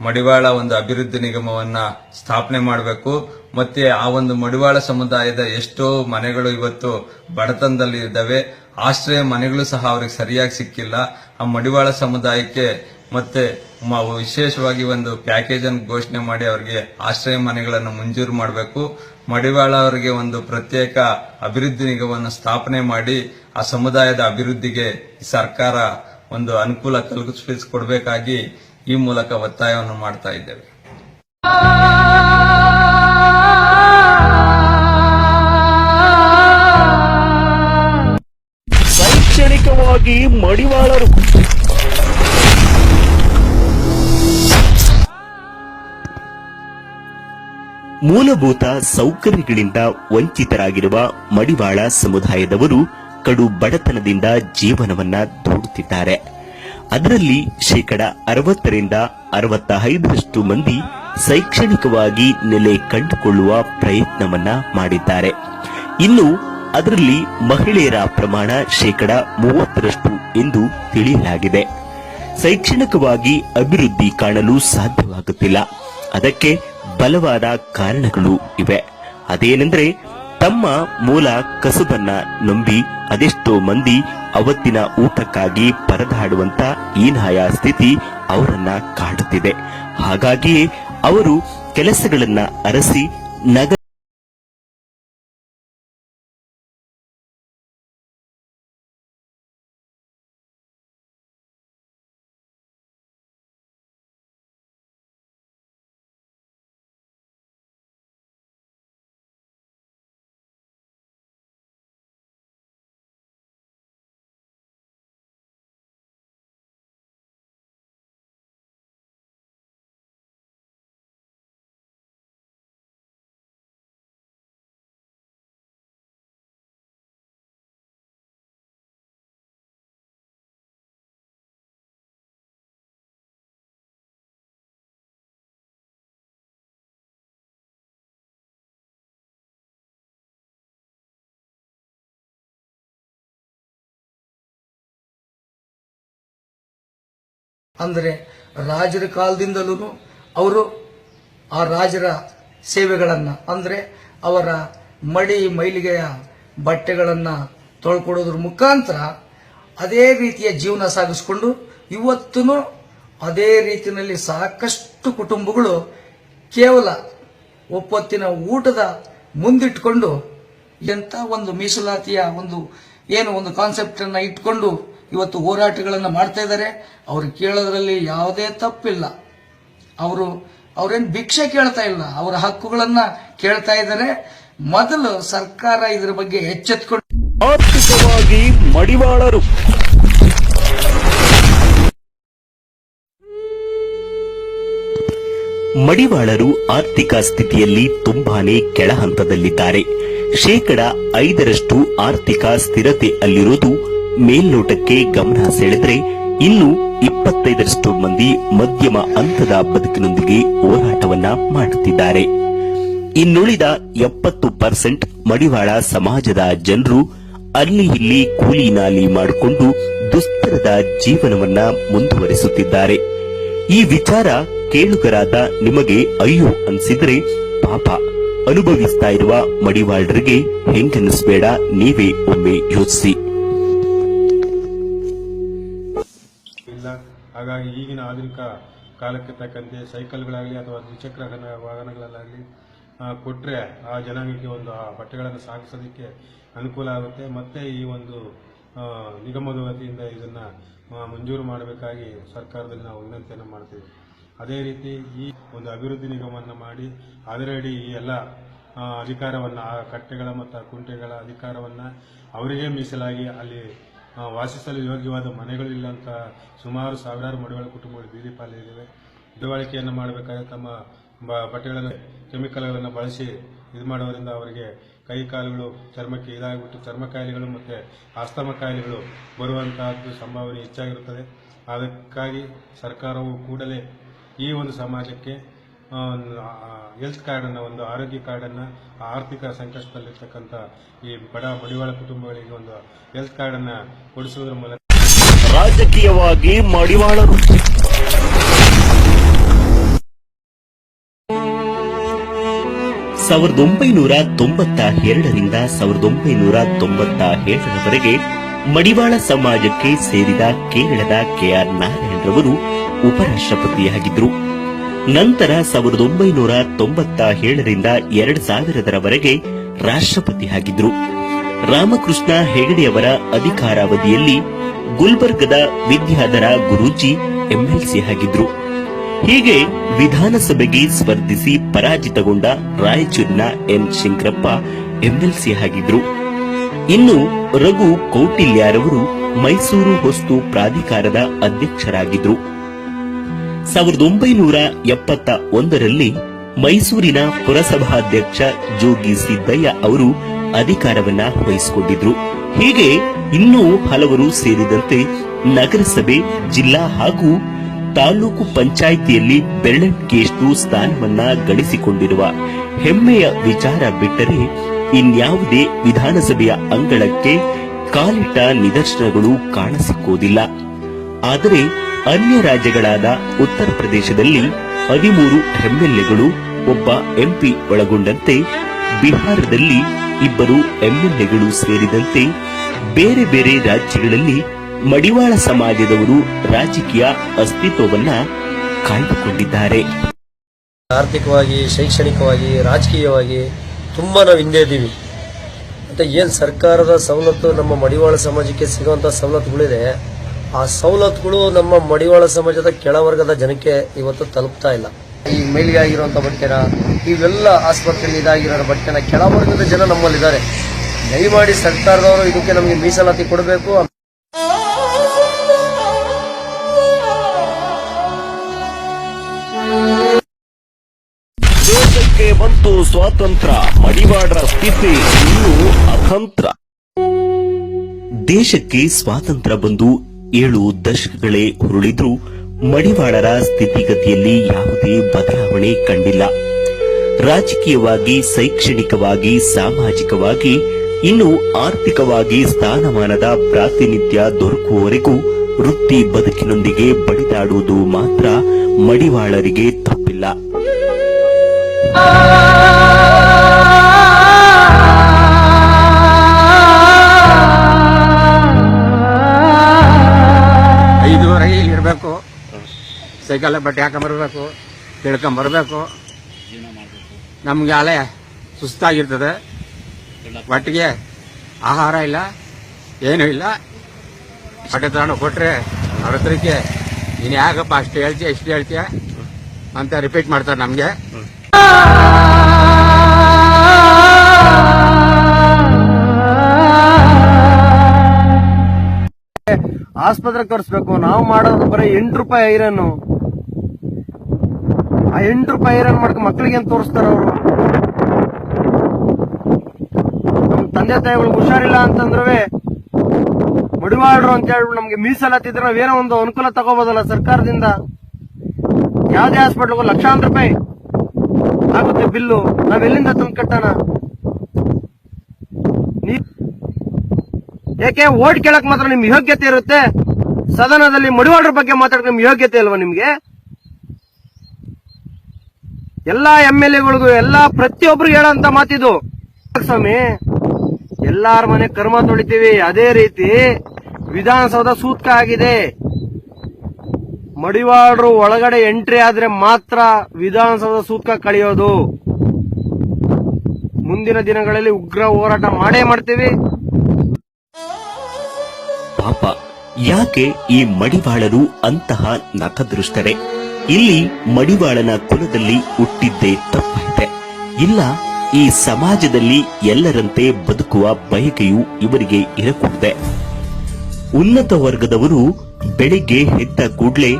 ಮಡಿವಾಳ ಒಂದು ಅಭಿವೃದ್ಧಿ ನಿಗಮವನ್ನ ಸ್ಥಾಪನೆ ಮಾಡಬೇಕು. ಮತ್ತೆ ಆ ಒಂದು ಮಡಿವಾಳ ಸಮುದಾಯದ ಎಷ್ಟೋ ಮನೆಗಳು ಇವತ್ತು ಬಡತನದಲ್ಲಿ ಇದ್ದಾವೆ. ಆಶ್ರಯ ಮನೆಗಳು ಸಹ ಅವ್ರಿಗೆ ಸರಿಯಾಗಿ ಸಿಕ್ಕಿಲ್ಲ. ಆ ಮಡಿವಾಳ ಸಮುದಾಯಕ್ಕೆ ಮತ್ತೆ ವಿಶೇಷವಾಗಿ ಒಂದು ಪ್ಯಾಕೇಜ್ ಅನ್ನು ಘೋಷಣೆ ಮಾಡಿ ಅವರಿಗೆ ಆಶ್ರಯ ಮನೆಗಳನ್ನು ಮಂಜೂರು ಮಾಡಬೇಕು. ಮಡಿವಾಳ ಅವರಿಗೆ ಒಂದು ಪ್ರತ್ಯೇಕ ಅಭಿವೃದ್ಧಿ ನಿಗಮವನ್ನು ಸ್ಥಾಪನೆ ಮಾಡಿ ಆ ಸಮುದಾಯದ ಅಭಿವೃದ್ಧಿಗೆ ಸರ್ಕಾರ ಒಂದು ಅನುಕೂಲ ಕಲ್ಪಿಸಿಕೊಡಬೇಕಾಗಿ ಈ ಮೂಲಕ ಒತ್ತಾಯವನ್ನು ಮಾಡ್ತಾ ಇದ್ದೇವೆ. ಶೈಕ್ಷಣಿಕವಾಗಿ ಮಡಿವಾಳರು ಮೂಲಭೂತ ಸೌಕರ್ಯಗಳಿಂದ ವಂಚಿತರಾಗಿರುವ ಮಡಿವಾಳ ಸಮುದಾಯದವರು ಕಡು ಬಡತನದಿಂದ ಜೀವನವನ್ನ ದೂಡುತ್ತಿದ್ದಾರೆ. ಅದರಲ್ಲಿ 60% 65% ಮಂದಿ ಶೈಕ್ಷಣಿಕವಾಗಿ ನೆಲೆ ಕಂಡುಕೊಳ್ಳುವ ಪ್ರಯತ್ನವನ್ನ ಮಾಡಿದ್ದಾರೆ. ಇನ್ನು ಅದರಲ್ಲಿ ಮಹಿಳೆಯರ ಪ್ರಮಾಣ 30% ಎಂದು ತಿಳಿಯಲಾಗಿದೆ. ಶೈಕ್ಷಣಿಕವಾಗಿ ಅಭಿವೃದ್ಧಿ ಕಾಣಲು ಸಾಧ್ಯವಾಗುತ್ತಿಲ್ಲ. ಅದಕ್ಕೆ ಬಲವಾದ ಕಾರಣಗಳು ಇವೆ. ಅದೇನೆಂದರೆ ತಮ್ಮ ಮೂಲ ಕಸುಬನ್ನ ನಂಬಿ ಅದೆಷ್ಟೋ ಮಂದಿ ಅವತ್ತಿನ ಊಟಕ್ಕಾಗಿ ಪರದಾಡುವಂತ ಹೀನಾಯ ಸ್ಥಿತಿ ಅವರನ್ನ ಕಾಡುತ್ತಿದೆ. ಹಾಗಾಗಿಯೇ ಅವರು ಕೆಲಸಗಳನ್ನ ಅರಸಿ ನಗರ ಅಂದರೆ ರಾಜರ ಕಾಲದಿಂದಲೂ ಅವರು ಆ ರಾಜರ ಸೇವೆಗಳನ್ನು ಅಂದರೆ ಅವರ ಮೈಲಿಗೆಯ ಬಟ್ಟೆಗಳನ್ನು ತೊಳ್ಕೊಡೋದ್ರ ಮುಖಾಂತರ ಅದೇ ರೀತಿಯ ಜೀವನ ಸಾಗಿಸ್ಕೊಂಡು ಇವತ್ತೂ ಅದೇ ರೀತಿಯಲ್ಲಿ ಸಾಕಷ್ಟು ಕುಟುಂಬಗಳು ಕೇವಲ ಒಪ್ಪತ್ತಿನ ಊಟದ ಮುಂದಿಟ್ಕೊಂಡು ಎಂಥ ಒಂದು ಮೀಸಲಾತಿಯ ಒಂದು ಕಾನ್ಸೆಪ್ಟ್ ಅನ್ನ ಇಟ್ಕೊಂಡು ಇವತ್ತು ಹೋರಾಟಗಳನ್ನು ಮಾಡ್ತಾ ಇದ್ದಾರೆ. ಅವರು ಕೇಳೋದ್ರಲ್ಲಿ ಯಾವುದೇ ತಪ್ಪಿಲ್ಲ. ಅವರೇನು ಭಿಕ್ಷೆ ಕೇಳ್ತಾ ಇಲ್ಲ, ಅವರ ಹಕ್ಕುಗಳನ್ನ ಕೇಳ್ತಾ ಇದ್ದಾರೆ. ಮೊದಲು ಸರ್ಕಾರ ಇದರ ಬಗ್ಗೆ ಎಚ್ಚೆತ್ತುಕೊಂಡು ಆರ್ಥಿಕವಾಗಿ ಮಡಿವಾಳರು ಮಡಿವಾಳರು ಆರ್ಥಿಕ ಸ್ಥಿತಿಯಲ್ಲಿ ತುಂಬಾನೇ ಕೆಳಹಂತದಲ್ಲಿದ್ದಾರೆ. 5% ಆರ್ಥಿಕ ಸ್ಥಿರತೆ ಅಲ್ಲಿರುವುದು ಮೇಲ್ನೋಟಕ್ಕೆ ಗಮನ ಸೆಳೆದರೆ, ಇನ್ನು 25% ಮಂದಿ ಮಧ್ಯಮ ಹಂತದ ಬದುಕಿನೊಂದಿಗೆ ಹೋರಾಟವನ್ನ ಮಾಡುತ್ತಿದ್ದಾರೆ. ಇನ್ನುಳಿದ 70% ಮಡಿವಾಳ ಸಮಾಜದ ಜನರು ಅಲ್ಲಿ ಇಲ್ಲಿ ಕೂಲಿ ನಾಲಿ ಮಾಡಿಕೊಂಡು ದುಸ್ತರದ ಜೀವನವನ್ನ ಮುಂದುವರಿಸುತ್ತಿದ್ದಾರೆ. ಈ ವಿಚಾರ ಕೇಳುಗರಾದ ನಿಮಗೆ ಅಯ್ಯೋ ಅನ್ಸಿದ್ರೆ ಪಾಪ, ಅನುಭವಿಸ್ತಾ ಇರುವ ಮಡಿವಾಳರಿಗೆ ಹೆಂಗನ್ನಿಸ್ಬೇಡ, ನೀವೇ ಒಮ್ಮೆ ಯೋಚಿಸಿ. ಹಾಗಾಗಿ ಈಗಿನ ಆಧುನಿಕ ಕಾಲಕ್ಕೆ ತಕ್ಕಂತೆ ಸೈಕಲ್ಗಳಾಗಲಿ ಅಥವಾ ದ್ವಿಚಕ್ರ ವಾಹನಗಳಲ್ಲಾಗಲಿ ಕೊಟ್ಟರೆ ಆ ಜನಾಂಗಕ್ಕೆ ಆ ಬಟ್ಟೆಗಳನ್ನು ಸಾಗಿಸೋದಕ್ಕೆ ಅನುಕೂಲ ಆಗುತ್ತೆ. ಮತ್ತೆ ಈ ಒಂದು ನಿಗಮದ ವತಿಯಿಂದ ಇದನ್ನು ಮಂಜೂರು ಮಾಡಬೇಕಾಗಿ ಸರ್ಕಾರದಲ್ಲಿ ನಾವು ವಿನಂತಿಯನ್ನು ಮಾಡ್ತೀವಿ. ಅದೇ ರೀತಿ ಈ ಒಂದು ಅಭಿವೃದ್ಧಿ ನಿಗಮವನ್ನು ಮಾಡಿ ಅದರಡಿ ಈ ಎಲ್ಲ ಅಧಿಕಾರವನ್ನು, ಆ ಕಟ್ಟೆಗಳ ಮತ್ತು ಕುಂಟೆಗಳ ಅಧಿಕಾರವನ್ನು ಅವರಿಗೆ ಮೀಸಲಾಗಿ ಅಲ್ಲಿ ವಾಸಿಸಲು ಯೋಗ್ಯವಾದ ಮನೆಗಳಿಲ್ಲ ಅಂತ ಸುಮಾರು ಸಾವಿರಾರು ಮಡಿವಾಳ ಕುಟುಂಬಗಳು ಬೀದಿ ಪಾಲಿವೆ. ಮಡಿವಾಳಿಕೆಯನ್ನು ಮಾಡಬೇಕಾದ್ರೆ ತಮ್ಮ ಬಟ್ಟೆಗಳನ್ನು ಕೆಮಿಕಲ್ಗಳನ್ನು ಬಳಸಿ ಮಾಡೋದ್ರಿಂದ ಅವರಿಗೆ ಕೈ ಕಾಲುಗಳು ಚರ್ಮಕ್ಕೆ ಇದಾಗಿಬಿಟ್ಟು ಚರ್ಮ ಕಾಯಿಲೆಗಳು ಮತ್ತು ಆಸ್ತಮ ಕಾಯಿಲೆಗಳು ಬರುವಂತಹದ್ದು ಸಂಭಾವನೆ ಹೆಚ್ಚಾಗಿರುತ್ತದೆ. ಅದಕ್ಕಾಗಿ ಸರ್ಕಾರವು ಕೂಡಲೇ ಈ ಒಂದು ಸಮಾಜಕ್ಕೆ ಹೆಲ್ತ್ ಕಾರ್ಡನ್ನು, ಒಂದು ಆರೋಗ್ಯ ಕಾರ್ಡನ್ನು, ಆರ್ಥಿಕ ಸಂಕಷ್ಟದಲ್ಲಿರ್ತಕ್ಕಂಥ ಈ ಬಡ ಮಡಿವಾಳ ಕುಟುಂಬಗಳಿಗೆ ಒಂದು ಹೆಲ್ತ್ ಕಾರ್ಡನ್ನು ಕೊಡಿಸುವುದರ ಮೂಲಕ ರಾಜಕೀಯವಾಗಿ ಮಡಿವಾಳರು 1992ರಿಂದ 1997ರವರೆಗೆ ಮಡಿವಾಳ ಸಮಾಜಕ್ಕೆ ಸೇರಿದ ಕೇರಳದ ಕೆಆರ್ ನಾರಾಯಣರವರು ಉಪರಾಷ್ಟ್ರಪತಿಯಾಗಿದ್ದರು. ನಂತರ 1997ರಿಂದ 2000ರವರೆಗೆ ರಾಷ್ಟ್ರಪತಿಯಾಗಿದ್ದರು. ರಾಮಕೃಷ್ಣ ಹೆಗಡೆಯವರ ಅಧಿಕಾರಾವಧಿಯಲ್ಲಿ ಗುಲ್ಬರ್ಗದ ವಿದ್ಯಾಧರ ಗುರೂಜಿ ಎಂಎಲ್ಸಿ ಆಗಿದ್ರು. ಹೀಗೆ ವಿಧಾನಸಭೆಗೆ ಸ್ಪರ್ಧಿಸಿ ಪರಾಜಿತಗೊಂಡ ರಾಯಚೂರಿನ ಎನ್ ಶಂಕರಪ್ಪ ಎಂಎಲ್ಸಿ ಆಗಿದ್ರು. ಇನ್ನು ರಘು ಕೌಟಿಲ್ಯರವರು ಮೈಸೂರು ಹೊಸ್ತು ಪ್ರಾಧಿಕಾರದ ಅಧ್ಯಕ್ಷರಾಗಿದ್ರು. 1971ರಲ್ಲಿ ಮೈಸೂರಿನ ಪುರಸಭಾಧ್ಯಕ್ಷ ಜೋಗಿ ಸಿದ್ದಯ್ಯ ಅವರು ಅಧಿಕಾರವನ್ನ ವಹಿಸಿಕೊಂಡಿದ್ರು. ಹೀಗೆ ಇನ್ನೂ ಹಲವರು ಸೇರಿದಂತೆ ನಗರಸಭೆ, ಜಿಲ್ಲಾ ಹಾಗೂ ತಾಲೂಕು ಪಂಚಾಯಿತಿಯಲ್ಲಿ ಬೆರಳೆಣಿಕೆಯಷ್ಟು ಸ್ಥಾನವನ್ನ ಗಳಿಸಿಕೊಂಡಿರುವ ಹೆಮ್ಮೆಯ ವಿಚಾರ ಬಿಟ್ಟರೆ ಇನ್ಯಾವುದೇ ವಿಧಾನಸಭೆಯ ಅಂಗಳಕ್ಕೆ ಕಾಲಿಟ್ಟ ನಿದರ್ಶನಗಳು ಕಾಣಸಿಕ್ಕುವುದಿಲ್ಲ. ಆದರೆ ಅನ್ಯ ರಾಜ್ಯಗಳಾದ ಉತ್ತರ ಪ್ರದೇಶದಲ್ಲಿ 13 ಎಂಎಲ್ಎಗಳು, ಒಬ್ಬ ಎಂಪಿ ಒಳಗೊಂಡಂತೆ ಬಿಹಾರದಲ್ಲಿ 2 ಎಂಎಲ್ಎಗಳು ಸೇರಿದಂತೆ ಬೇರೆ ಬೇರೆ ರಾಜ್ಯಗಳಲ್ಲಿ ಮಡಿವಾಳ ಸಮಾಜದವರು ರಾಜಕೀಯ ಅಸ್ತಿತ್ವವನ್ನ ಕಾಯ್ದುಕೊಂಡಿದ್ದಾರೆ. ಆರ್ಥಿಕವಾಗಿ, ಶೈಕ್ಷಣಿಕವಾಗಿ, ರಾಜಕೀಯವಾಗಿ ತುಂಬಾ ನಾವು ಹಿಂದೆ ಇದ್ದೀವಿ ಅಂತ ಏನು ಸರ್ಕಾರದ ಸವಲತ್ತು ನಮ್ಮ ಮಡಿವಾಳ ಸಮಾಜಕ್ಕೆ ಸಿಗುವಂತ ಸವಲತ್ತುಗಳಿದೆ, ಆ ಸವಲತ್ತುಗಳು ನಮ್ಮ ಮಡಿವಾಳ ಸಮಾಜದ ಕೆಳವರ್ಗದ ಜನಕ್ಕೆ ಇವತ್ತು ತಲುಪ್ತಾ ಇಲ್ಲ. ಈ ಮೇಲಿಗೆ ಆಗಿರುವಂತ ಬಟ್ಟೆನ, ಇವೆಲ್ಲ ಆಸ್ಪತ್ರೆಯಲ್ಲಿ ಇದಾಗಿರೋ ಬಟ್ಟೆನ ಕೆಳವರ್ಗದ ಜನ ನಮ್ಮಲ್ಲಿದ್ದಾರೆ. ದಯಮಾಡಿ ಸರ್ಕಾರದವರು ಇದಕ್ಕೆ ನಮಗೆ ಮೀಸಲಾತಿ ಕೊಡಬೇಕು. ದೇಶಕ್ಕೆ ಬಂತು ಸ್ವಾತಂತ್ರ್ಯ, ಮಡಿವಾಳರ ಸ್ಥಿತಿ ಇನ್ನೂ ಅತಂತ್ರ. ದೇಶಕ್ಕೆ ಸ್ವಾತಂತ್ರ್ಯ ಬಂದು 7 ದಶಕಗಳೇ ಉರುಳಿದ್ರೂ ಮಡಿವಾಳರ ಸ್ಥಿತಿಗತಿಯಲ್ಲಿ ಯಾವುದೇ ಬದಲಾವಣೆ ಕಂಡಿಲ್ಲ. ರಾಜಕೀಯವಾಗಿ, ಶೈಕ್ಷಣಿಕವಾಗಿ, ಸಾಮಾಜಿಕವಾಗಿ, ಇನ್ನು ಆರ್ಥಿಕವಾಗಿ ಸ್ಥಾನಮಾನದ ಪ್ರಾತಿನಿಧ್ಯ ದೊರಕುವವರೆಗೂ ವೃತ್ತಿ ಬದುಕಿನೊಂದಿಗೆ ಬಡಿದಾಡುವುದು ಮಾತ್ರ ಮಡಿವಾಳರಿಗೆ ತಪ್ಪಿಲ್ಲ. ಇರಬೇಕು, ಸೈಕಲ್ ಬಟ್ಟೆ ಹಾಕೊಂಬರ್ಬೇಕು, ತಿಳ್ಕೊಂಬರ್ಬೇಕು. ನಮ್ಗೆ ಅಲೆ ಸುಸ್ತಾಗಿರ್ತದೆ, ಒಟ್ಟಿಗೆ ಆಹಾರ ಇಲ್ಲ, ಏನೂ ಇಲ್ಲ. ಬಟ್ಟೆ ತಗೊಂಡು ಕೊಟ್ರೆ ಅವ್ರ ಹತ್ರಕ್ಕೆ ನೀನು ಯಾಕಪ್ಪ ಅಷ್ಟು ಹೇಳ್ತೀಯ ಇಷ್ಟು ಹೇಳ್ತೀಯ ಅಂತ ರಿಪೀಟ್ ಮಾಡ್ತಾರೆ ನಮಗೆ. ಆಸ್ಪತ್ರೆಗೆ ತೋರಿಸ್ಬೇಕು. ನಾವು ಮಾಡೋದು ಬರೀ 8 ರೂಪಾಯಿ ಐರನ್ನು. ಆ 8 ರೂಪಾಯಿ ಐರನ್ ಮಾಡ್ಕೊಂಡು ಮಕ್ಳಿಗೆ ಏನ್ ತೋರಿಸ್ತಾರ ಅವರು? ನಮ್ ತಂದೆ ತಾಯಿಗಳಿಗೆ ಹುಷಾರಿಲ್ಲ ಅಂತಂದ್ರೆ ಮಡಿವಾಳ್ರು ಅಂತ ಹೇಳಿ ನಮ್ಗೆ ಮೀಸಲಾತಿದ್ರೆ ನಾವೇನೋ ಒಂದು ಅನುಕೂಲ ತಗೋಬೋದಲ್ಲ ಸರ್ಕಾರದಿಂದ. ಯಾವ್ದೇ ಹಾಸ್ಪಿಟ್ಲ್ಗೂ ಲಕ್ಷಾಂತರ ರೂಪಾಯಿ ಆಗುತ್ತೆ ಬಿಲ್ಲು. ನಾವೆಲ್ಲಿಂದ ತಂದು ಕಟ್ಟೋಣ? ಯಾಕೆ ಓಟ್ ಕೇಳಕ್ ಮಾತ್ರ ನಿಮ್ ಯೋಗ್ಯತೆ ಇರುತ್ತೆ, ಸದನದಲ್ಲಿ ಮಡಿವಾಳರ ಬಗ್ಗೆ ಮಾತಾಡಕ್ ನಿಮ್ ಯೋಗ್ಯತೆ ಅಲ್ವಾ ನಿಮ್ಗೆ? ಎಲ್ಲಾ MLA-ಗಳಿಗೂ ಎಲ್ಲಾ ಪ್ರತಿಯೊಬ್ಬರಿಗೆ ಹೇಳೋಂತ ಮಾತಿದು. ಸ್ವಾಮಿ, ಎಲ್ಲಾರ ಮನೆ ಕರ್ಮ ತೊಳಿತೀವಿ, ಅದೇ ರೀತಿ ವಿಧಾನಸೌಧ ಸೂತ್ಕ ಆಗಿದೆ. ಮಡಿವಾಳರು ಒಳಗಡೆ ಎಂಟ್ರಿ ಆದ್ರೆ ಮಾತ್ರ ವಿಧಾನಸೌಧ ಸೂತ್ಕ ಕಳೆಯೋದು. ಮುಂದಿನ ದಿನಗಳಲ್ಲಿ ಉಗ್ರ ಹೋರಾಟ ಮಾಡೇ ಮಾಡ್ತೀವಿ. ಪಾಪ, ಯಾಕೆ ಈ ಮಡಿವಾಳರು ಅಂತಹ ನಖದೃಷ್ಟರೇ? ಇಲ್ಲಿ ಮಡಿವಾಳನ ಕುಲದಲ್ಲಿ ಹುಟ್ಟಿದ್ದೇ ತಪ್ಪಾಯಿತೆ. ಇಲ್ಲ, ಈ ಸಮಾಜದಲ್ಲಿ ಎಲ್ಲರಂತೆ ಬದುಕುವ ಬಯಕೆಯು ಇವರಿಗೆ ಇರಕೂಡದೆ. ಉನ್ನತ ವರ್ಗದವರು ಬೆಳಿಗ್ಗೆ ಎದ್ದ ಕೂಡಲೇ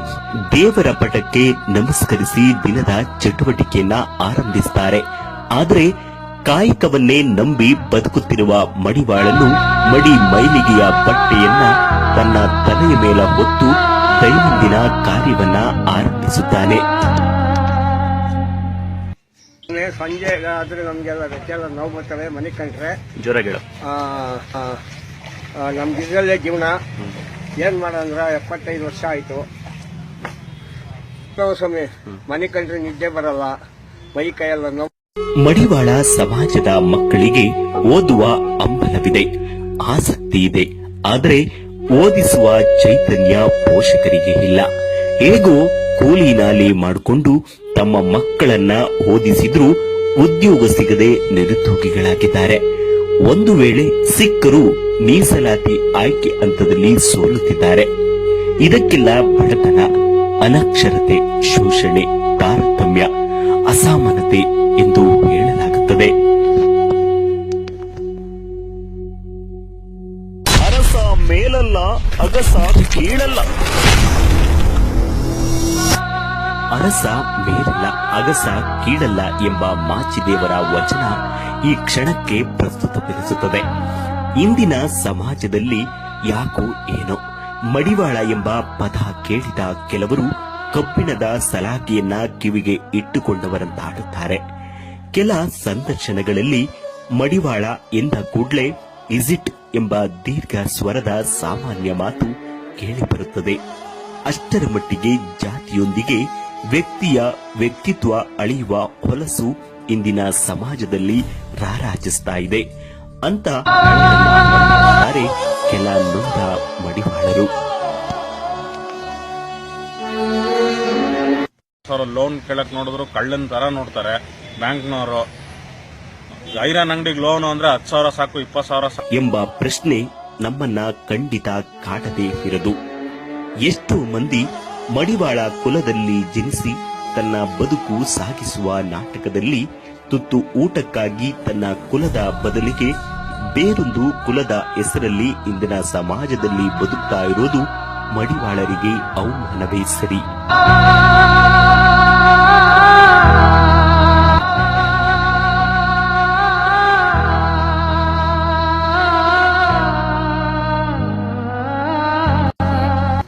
ದೇವರ ಪಟಕ್ಕೆ ನಮಸ್ಕರಿಸಿ ದಿನದ ಚಟುವಟಿಕೆಯನ್ನ ಆರಂಭಿಸುತ್ತಾರೆ. ಆದರೆ ಕಾಯಕವನ್ನೇ ನಂಬಿ ಬದುಕುತ್ತಿರುವ ಮಡಿವಾಳನು ಮಡಿ ಮೈಲಿಗೆಯ ಬಟ್ಟೆಯನ್ನ ತನ್ನ ತಲೆಯ ಮೇಲೆ ಹೊತ್ತು ದೈನಂದಿನ ಕಾರ್ಯವನ್ನ ಆರಂಭಿಸುತ್ತಾನೆ. ಸಂಜೆ ಆದ್ರೆ ನಮ್ಗೆಲ್ಲ ರೆಕ್ಕೆಲ್ಲ ನೋವು ಬರ್ತವೆ, ಮನೆ ಕಂಡ್ರೆ ಜ್ವರಗಳು. ನಮ್ದು ಇದರಲ್ಲೇ ಜೀವನ. ಏನ್ ಮಾಡೋಂದ್ರ 75 ವರ್ಷ ಆಯ್ತು ಸ್ವಾಮಿ. ಮನೆ ಕಂಡ್ರೆ ನಿದ್ದೆ ಬರಲ್ಲ, ಮೈ ಕೈಯೆಲ್ಲ ನೋವು. ಮಡಿವಾಳ ಸಮಾಜದ ಮಕ್ಕಳಿಗೆ ಓದುವ ಹಂಬಲವಿದೆ, ಆಸಕ್ತಿ ಇದೆ. ಆದರೆ ಓದಿಸುವ ಚೈತನ್ಯ ಪೋಷಕರಿಗೆ ಇಲ್ಲ. ಹೇಗೋ ಕೂಲಿ ನಾಲಿ ಮಾಡಿಕೊಂಡು ತಮ್ಮ ಮಕ್ಕಳನ್ನ ಓದಿಸಿದ್ರೂ ಉದ್ಯೋಗ ಸಿಗದೆ ನಿರುದ್ಯೋಗಿಗಳಾಗಿದ್ದಾರೆ. ಒಂದು ವೇಳೆ ಸಿಕ್ಕರೂ ಮೀಸಲಾತಿ ಆಯ್ಕೆ ಹಂತದಲ್ಲಿ ಸೋಲುತ್ತಿದ್ದಾರೆ. ಇದಕ್ಕೆಲ್ಲ ಬಡತನ, ಅನಕ್ಷರತೆ, ಶೋಷಣೆ, ತಾರತಮ್ಯ, ಅಸಮಾನತೆ ಎಂದು ಹೇಳಲಾಗುತ್ತದೆ. ಅರಸ ಮೇಲಲ್ಲ, ಅಗಸ ಕೀಳಲ್ಲ. ಅರಸ ಮೇಲಲ್ಲ, ಅಗಸ ಕೀಳಲ್ಲ ಎಂಬ ಮಾಚಿದೇವರ ವಚನ ಈ ಕ್ಷಣಕ್ಕೆ ಪ್ರಸ್ತುತಪಡಿಸುತ್ತದೆ. ಇಂದಿನ ಸಮಾಜದಲ್ಲಿ ಯಾಕೋ ಏನೋ ಮಡಿವಾಳ ಎಂಬ ಪದ ಕೇಳಿದ ಕೆಲವರು ಕಬ್ಬಿಣದ ಸಲಾಕೆಯನ್ನ ಕಿವಿಗೆ ಇಟ್ಟುಕೊಂಡವರಂತಾಡುತ್ತಾರೆ. ಕೆಲ ಸಂದರ್ಶನಗಳಲ್ಲಿ ಮಡಿವಾಳ ಎಂದ ಕೂಡಲೇ ಇಜಿಟ್ ಎಂಬ ದೀರ್ಘ ಸ್ವರದ ಸಾಮಾನ್ಯ ಮಾತು ಕೇಳಿಬರುತ್ತದೆ. ಅಷ್ಟರ ಮಟ್ಟಿಗೆ ಜಾತಿಯೊಂದಿಗೆ ವ್ಯಕ್ತಿಯ ವ್ಯಕ್ತಿತ್ವ ಅಳೆಯುವ ಹೊಲಸು ಇಂದಿನ ಸಮಾಜದಲ್ಲಿ ರಾರಾಜಿಸ್ತಾ ಇದೆ ಅಂತ ಕೆಲ ನೊಂದ ಮಡಿವಾಳರು. ಲೋನ್ ಕೇಳಕ್ ನೋಡಿದ್ರು ಕಳ್ಳನ್ ತರ ನೋಡ್ತಾರೆ ಬ್ಯಾಂಕ್ನವರು. ಐರನ್ ಅಂಗಡಿಗೆ ಲೋನ್ ಅಂದ್ರೆ 10,000 ಸಾಕು, 20,000 ಸಾಕು ಎಂಬ ಪ್ರಶ್ನೆ ನಮ್ಮನ್ನ ಖಂಡಿತ ಕಾಡದೇ ಇರದು. ಎಷ್ಟೋ ಮಂದಿ ಮಡಿವಾಳ ಕುಲದಲ್ಲಿ ಜನಿಸಿ ತನ್ನ ಬದುಕು ಸಾಗಿಸುವ ನಾಟಕದಲ್ಲಿ ತುತ್ತು ಊಟಕ್ಕಾಗಿ ತನ್ನ ಕುಲದ ಬದಲಿಗೆ ಬೇರೊಂದು ಕುಲದ ಹೆಸರಲ್ಲಿ ಇಂದಿನ ಸಮಾಜದಲ್ಲಿ ಬದುಕ್ತಾ ಇರೋದು ಮಡಿವಾಳರಿಗೆ ಅವಮಾನವೇ ಸರಿ.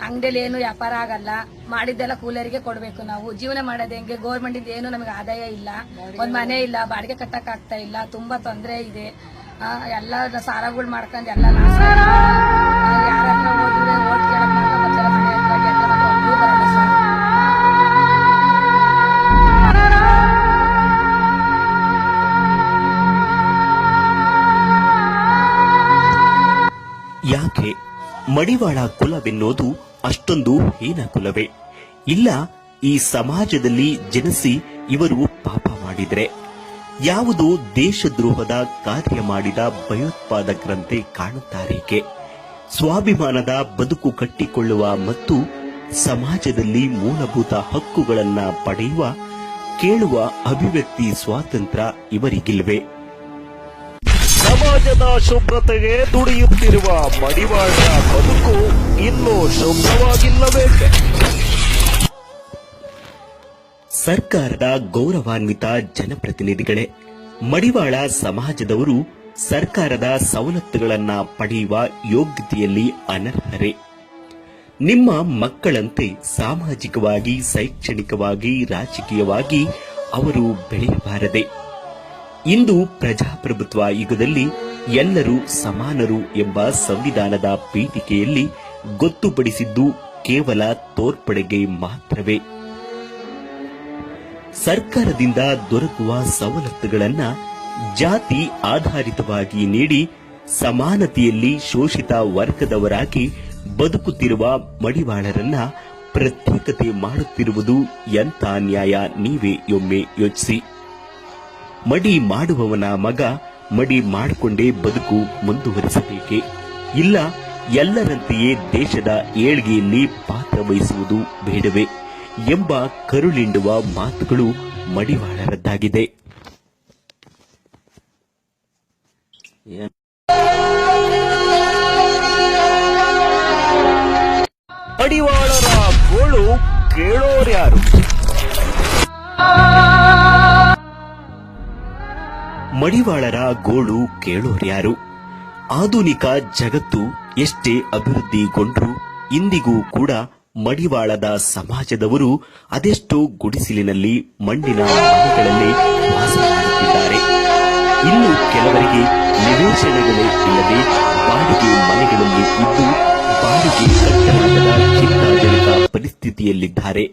ಅಂಗಡಿಯಲ್ಲಿ ಏನು ವ್ಯಾಪಾರ ಆಗಲ್ಲ, ಮಾಡಿದ್ದೆಲ್ಲ ಕೂಲರಿಗೆ ಕೊಡ್ಬೇಕು. ನಾವು ಜೀವನ ಮಾಡೋದು ಹೆಂಗೆ? ಗೌರ್ಮೆಂಟ್ ಇಂದ ಏನು ನಮಗೆ ಆದಾಯ ಇಲ್ಲ, ಒಂದ್ ಮನೆ ಇಲ್ಲ, ಬಾಡಿಗೆ ಕಟ್ಟಕ್ ಆಗ್ತಾ ಇಲ್ಲ, ತುಂಬಾ ತೊಂದರೆ ಇದೆ. ಎಲ್ಲ ಸಾಲಗಳು ಮಾಡ್ಕೊಂಡು ಎಲ್ಲ ನಾಶ. ಯಾರನ್ನ ಹೋದ್ರೆ ಓಟ್ ಕೇಳಕ್ ಮಾತ್ರ ಬರ್ತಾರೆ, ಮಡಿವಾಳ ಕುಲವೆನ್ನೋದು ಅಷ್ಟೊಂದು ಹೀನ ಕುಲವೇ? ಇಲ್ಲ, ಈ ಸಮಾಜದಲ್ಲಿ ಜನಿಸಿ ಇವರು ಪಾಪ ಮಾಡಿದ್ರೆ ಯಾವುದೋ ದೇಶದ್ರೋಹದ ಕಾರ್ಯ ಮಾಡಿದ ಭಯೋತ್ಪಾದಕರಂತೆ ಕಾಣುತ್ತಾರೇಕೆ? ಸ್ವಾಭಿಮಾನದ ಬದುಕು ಕಟ್ಟಿಕೊಳ್ಳುವ ಮತ್ತು ಸಮಾಜದಲ್ಲಿ ಮೂಲಭೂತ ಹಕ್ಕುಗಳನ್ನ ಪಡೆಯುವ, ಕೇಳುವ ಅಭಿವ್ಯಕ್ತಿ ಸ್ವಾತಂತ್ರ್ಯ ಇವರಿಗಿಲ್ವೇ? ಸಮಾಜದ ಶುಭ್ರತೆಗೆ ದುಡಿಯುತ್ತಿರುವ ಮಡಿವಾಳರ ಬದುಕು ಇನ್ನೂ ಶುಭ್ರವಾಗಿಲ್ಲಬೇಕೆ? ಸರ್ಕಾರದ ಗೌರವಾನ್ವಿತ ಜನಪ್ರತಿನಿಧಿಗಳೇ, ಮಡಿವಾಳ ಸಮಾಜದವರು ಸರ್ಕಾರದ ಸವಲತ್ತುಗಳನ್ನ ಪಡೆಯುವ ಯೋಗ್ಯತೆಯಲ್ಲಿ ಅನರ್ಹರೇ. ನಿಮ್ಮ ಮಕ್ಕಳಂತೆ ಸಾಮಾಜಿಕವಾಗಿ, ಶೈಕ್ಷಣಿಕವಾಗಿ, ರಾಜಕೀಯವಾಗಿ ಅವರು ಬೆಳೆಯಬಾರದೆ? ಇಂದು ಪ್ರಜಾಪ್ರಭುತ್ವ ಯುಗದಲ್ಲಿ ಎಲ್ಲರೂ ಸಮಾನರು ಎಂಬ ಸಂವಿಧಾನದ ಪೀಠಿಕೆಯಲ್ಲಿ ಗೊತ್ತುಪಡಿಸಿದ್ದು ಕೇವಲ ತೋರ್ಪಡೆಗೆ ಮಾತ್ರವೇ? ಸರ್ಕಾರದಿಂದ ದೊರಕುವ ಸವಲತ್ತುಗಳನ್ನ ಜಾತಿ ಆಧಾರಿತವಾಗಿ ನೀಡಿ ಸಮಾನತೆಯಲ್ಲಿ ಶೋಷಿತ ವರ್ಗದವರಾಗಿ ಬದುಕುತ್ತಿರುವ ಮಡಿವಾಳರನ್ನ ಪ್ರತ್ಯೇಕತೆ ಮಾಡುತ್ತಿರುವುದು ಎಂಥ ನ್ಯಾಯ? ನೀವೇ ಒಮ್ಮೆ ಯೋಚಿಸಿ. ಮಡಿ ಮಾಡುವವನ ಮಗ ಮಡಿ ಮಾಡಿಕೊಂಡೇ ಬದುಕು ಮುಂದುವರಿಸಬೇಕೆ? ಇಲ್ಲ, ಎಲ್ಲರಂತೆಯೇ ದೇಶದ ಏಳ್ಗೆಯಲ್ಲಿ ಪಾತ್ರ ವಹಿಸುವುದು ಬೇಡವೇ ಎಂಬ ಕರುಳಿಂಡುವ ಮಾತುಗಳು ಮಡಿವಾಳರದ್ದಾಗಿದೆ. ಮಡಿವಾಳರ ಗೋಳು ಕೇಳೋರ್ಯಾರು? ಮಡಿವಾಳರ ಗೋಳು ಕೇಳೋರ್ಯಾರು? ಆಧುನಿಕ ಜಗತ್ತು ಎಷ್ಟೇ ಅಭಿವೃದ್ಧಿಗೊಂಡ್ರೂ ಇಂದಿಗೂ ಕೂಡ ಮಡಿವಾಳದ ಸಮಾಜದವರು ಅದೆಷ್ಟೋ ಗುಡಿಸಿಲಿನಲ್ಲಿ ಮಣ್ಣಿನ ಮನೆಗಳಲ್ಲಿ ವಾಸ ಮಾಡುತ್ತಿದ್ದಾರೆ. ಇನ್ನು ಕೆಲವರಿಗೆ ನಿವೇಶನಗಳೇ ಇಲ್ಲದೆ ಬಾಡಿಗೆ ಮನೆಗಳಲ್ಲಿ ಇದ್ದು ಬಾಡಿಗೆ ಕಟ್ಟಲಾಗದ ಚಿಂತಾಜನಕ ಪರಿಸ್ಥಿತಿಯಲ್ಲಿದ್ದಾರೆ.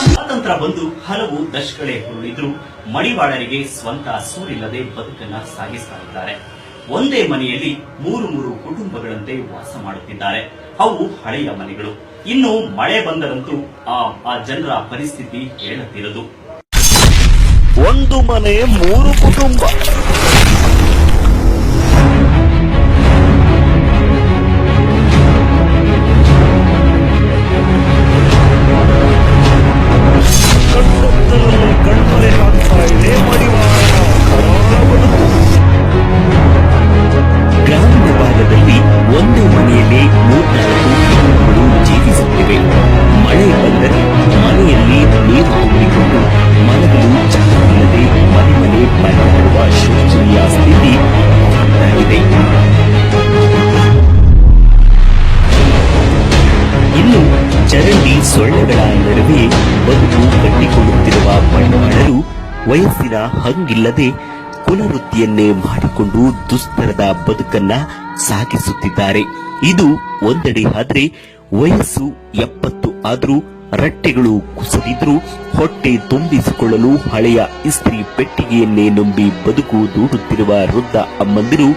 ಸ್ವಾತಂತ್ರ್ಯ ಬಂದು ಹಲವು ದಶಕಗಳೇ ಉರುಳಿದ್ರು ಮಡಿವಾಳರಿಗೆ ಸ್ವಂತ ಸೂರಿಲ್ಲದೆ ಬದುಕನ್ನ ಸಾಗಿಸ್ತಾ ಇದ್ದಾರೆ. ಒಂದೇ ಮನೆಯಲ್ಲಿ ಮೂರು ಕುಟುಂಬಗಳಂತೆ ವಾಸ ಮಾಡುತ್ತಿದ್ದಾರೆ. ಅವು ಹಳೆಯ ಮನೆಗಳು. ಇನ್ನು ಮಳೆ ಬಂದರಂತೂ ಆ ಜನರ ಪರಿಸ್ಥಿತಿ ಹೇಳತಿರದು. ಒಂದು ಮನೆ 3 ಕುಟುಂಬ. ಕಣ್ಮರೆ ಹಾಕ್ತಾ ಇದೆ ಮಡಿವಾಳರ ಕರಾಳ ಬದುಕು. ಗ್ರಾಮೀಣ ಭಾಗದಲ್ಲಿ ಒಂದೇ ಮನೆಯಲ್ಲಿ 3-4 ಕುಟುಂಬಗಳು ಜೀವಿಸುತ್ತಿವೆ. ಮಳೆ ಬಂದರೆ ಮನೆಯಲ್ಲಿ ನೀರು ತುಂಬಿಕೊಂಡು ಮನೆಗಳು ಜಾಗವಿಲ್ಲದೆ ಮನೆ ಪರದಾಡುವ ಶೋಚನೀಯ ಸ್ಥಿತಿ ಉಂಟಾಗಿದೆ. ಇನ್ನು ಚರಂಡಿ ಸೊಳ್ಳೆಗಳ ನಡುವೆ ಬದುಕು ಕಟ್ಟಿಕೊಳ್ಳುತ್ತಿರುವ ಮಡಿವಾಳರು ವಯಸ್ಸಿನ ಹಂಗಿಲ್ಲದೆ ಕುಲವೃತ್ತಿಯನ್ನೇ ಮಾಡಿಕೊಂಡು ದುಸ್ತರದ ಬದುಕನ್ನ ಸಾಗಿಸುತ್ತಿದ್ದಾರೆ. ಇದು ಒಂದೆಡೆ ಆದ್ರೆ ವಯಸ್ಸು 70 ಆದ್ರೂ ರಟ್ಟೆಗಳು ಕುಸಿದಿದ್ರೂ ಹೊಟ್ಟೆ ತುಂಬಿಸಿಕೊಳ್ಳಲು ಹಳೆಯ ಇಸ್ತ್ರಿ ಪೆಟ್ಟಿಗೆಯನ್ನೇ ನಂಬಿ ಬದುಕು ದೂಡುತ್ತಿರುವ ವೃದ್ಧ ಅಮ್ಮಂದಿರು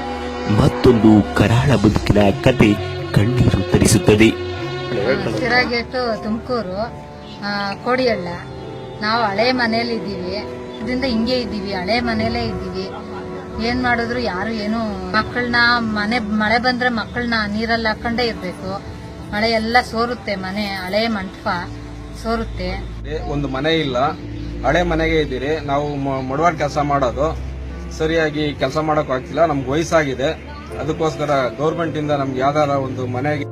ಮತ್ತೊಂದು ಕರಾಳ ಬದುಕಿನ ಕತೆ ಕಣ್ಣೀರು ತರಿಸುತ್ತದೆ. ಸಿರಾಗೇಟು ತುಮಕೂರು ಕೋಡಿಹಳ್ಳ. ನಾವು ಹಳೆ ಮನೇಲಿ ಇದ್ದೀವಿ. ಇದರಿಂದ ಹಿಂಗೆ ಇದ್ದೀವಿ, ಹಳೆ ಮನೇಲೇ ಇದ್ದೀವಿ. ಏನ್ ಮಾಡಿದ್ರು ಯಾರು ಏನು ಮಕ್ಕಳನ್ನ ಮಳೆ ಬಂದ್ರೆ ಮಕ್ಕಳನ್ನ ನೀರಲ್ಲಿ ಹಾಕೊಂಡೇ ಇರ್ಬೇಕು. ಮಳೆ ಎಲ್ಲ ಸೋರುತ್ತೆ, ಮನೆ ಹಳೆ ಮಂಟಪ ಸೋರುತ್ತೆ. ಒಂದು ಮನೆ ಇಲ್ಲ, ಹಳೆ ಮನೆಗೆ ಇದ್ದೀರಿ. ನಾವು ಮಡವಾಳ ಕೆಲಸ ಮಾಡೋದು, ಸರಿಯಾಗಿ ಕೆಲಸ ಮಾಡಕ್ ಆಗ್ತಿಲ್ಲ. ನಮ್ಗೆ ವಯಸ್ಸಾಗಿದೆ, ಅದಕ್ಕೋಸ್ಕರ ಗೌರ್ಮೆಂಟ್ ಇಂದ ನಮ್ಗೆ ಯಾವ್ದಾರ ಒಂದು ಮನೆಗೆ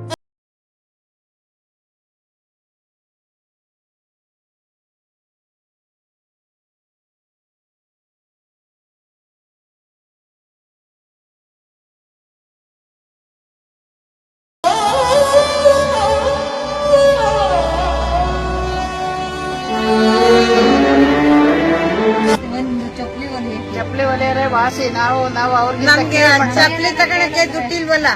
ಚಪ್ಪಲಿ ಹೊಲಿಯರೆ ವಾಸಿ. ನಾವು ನಮ್ಗೆ ಚಪ್ಪಲಿ ತಗೊಳಕ್ಕೆ ದುಡ್ಡಿಲ್ವಲ್ಲ,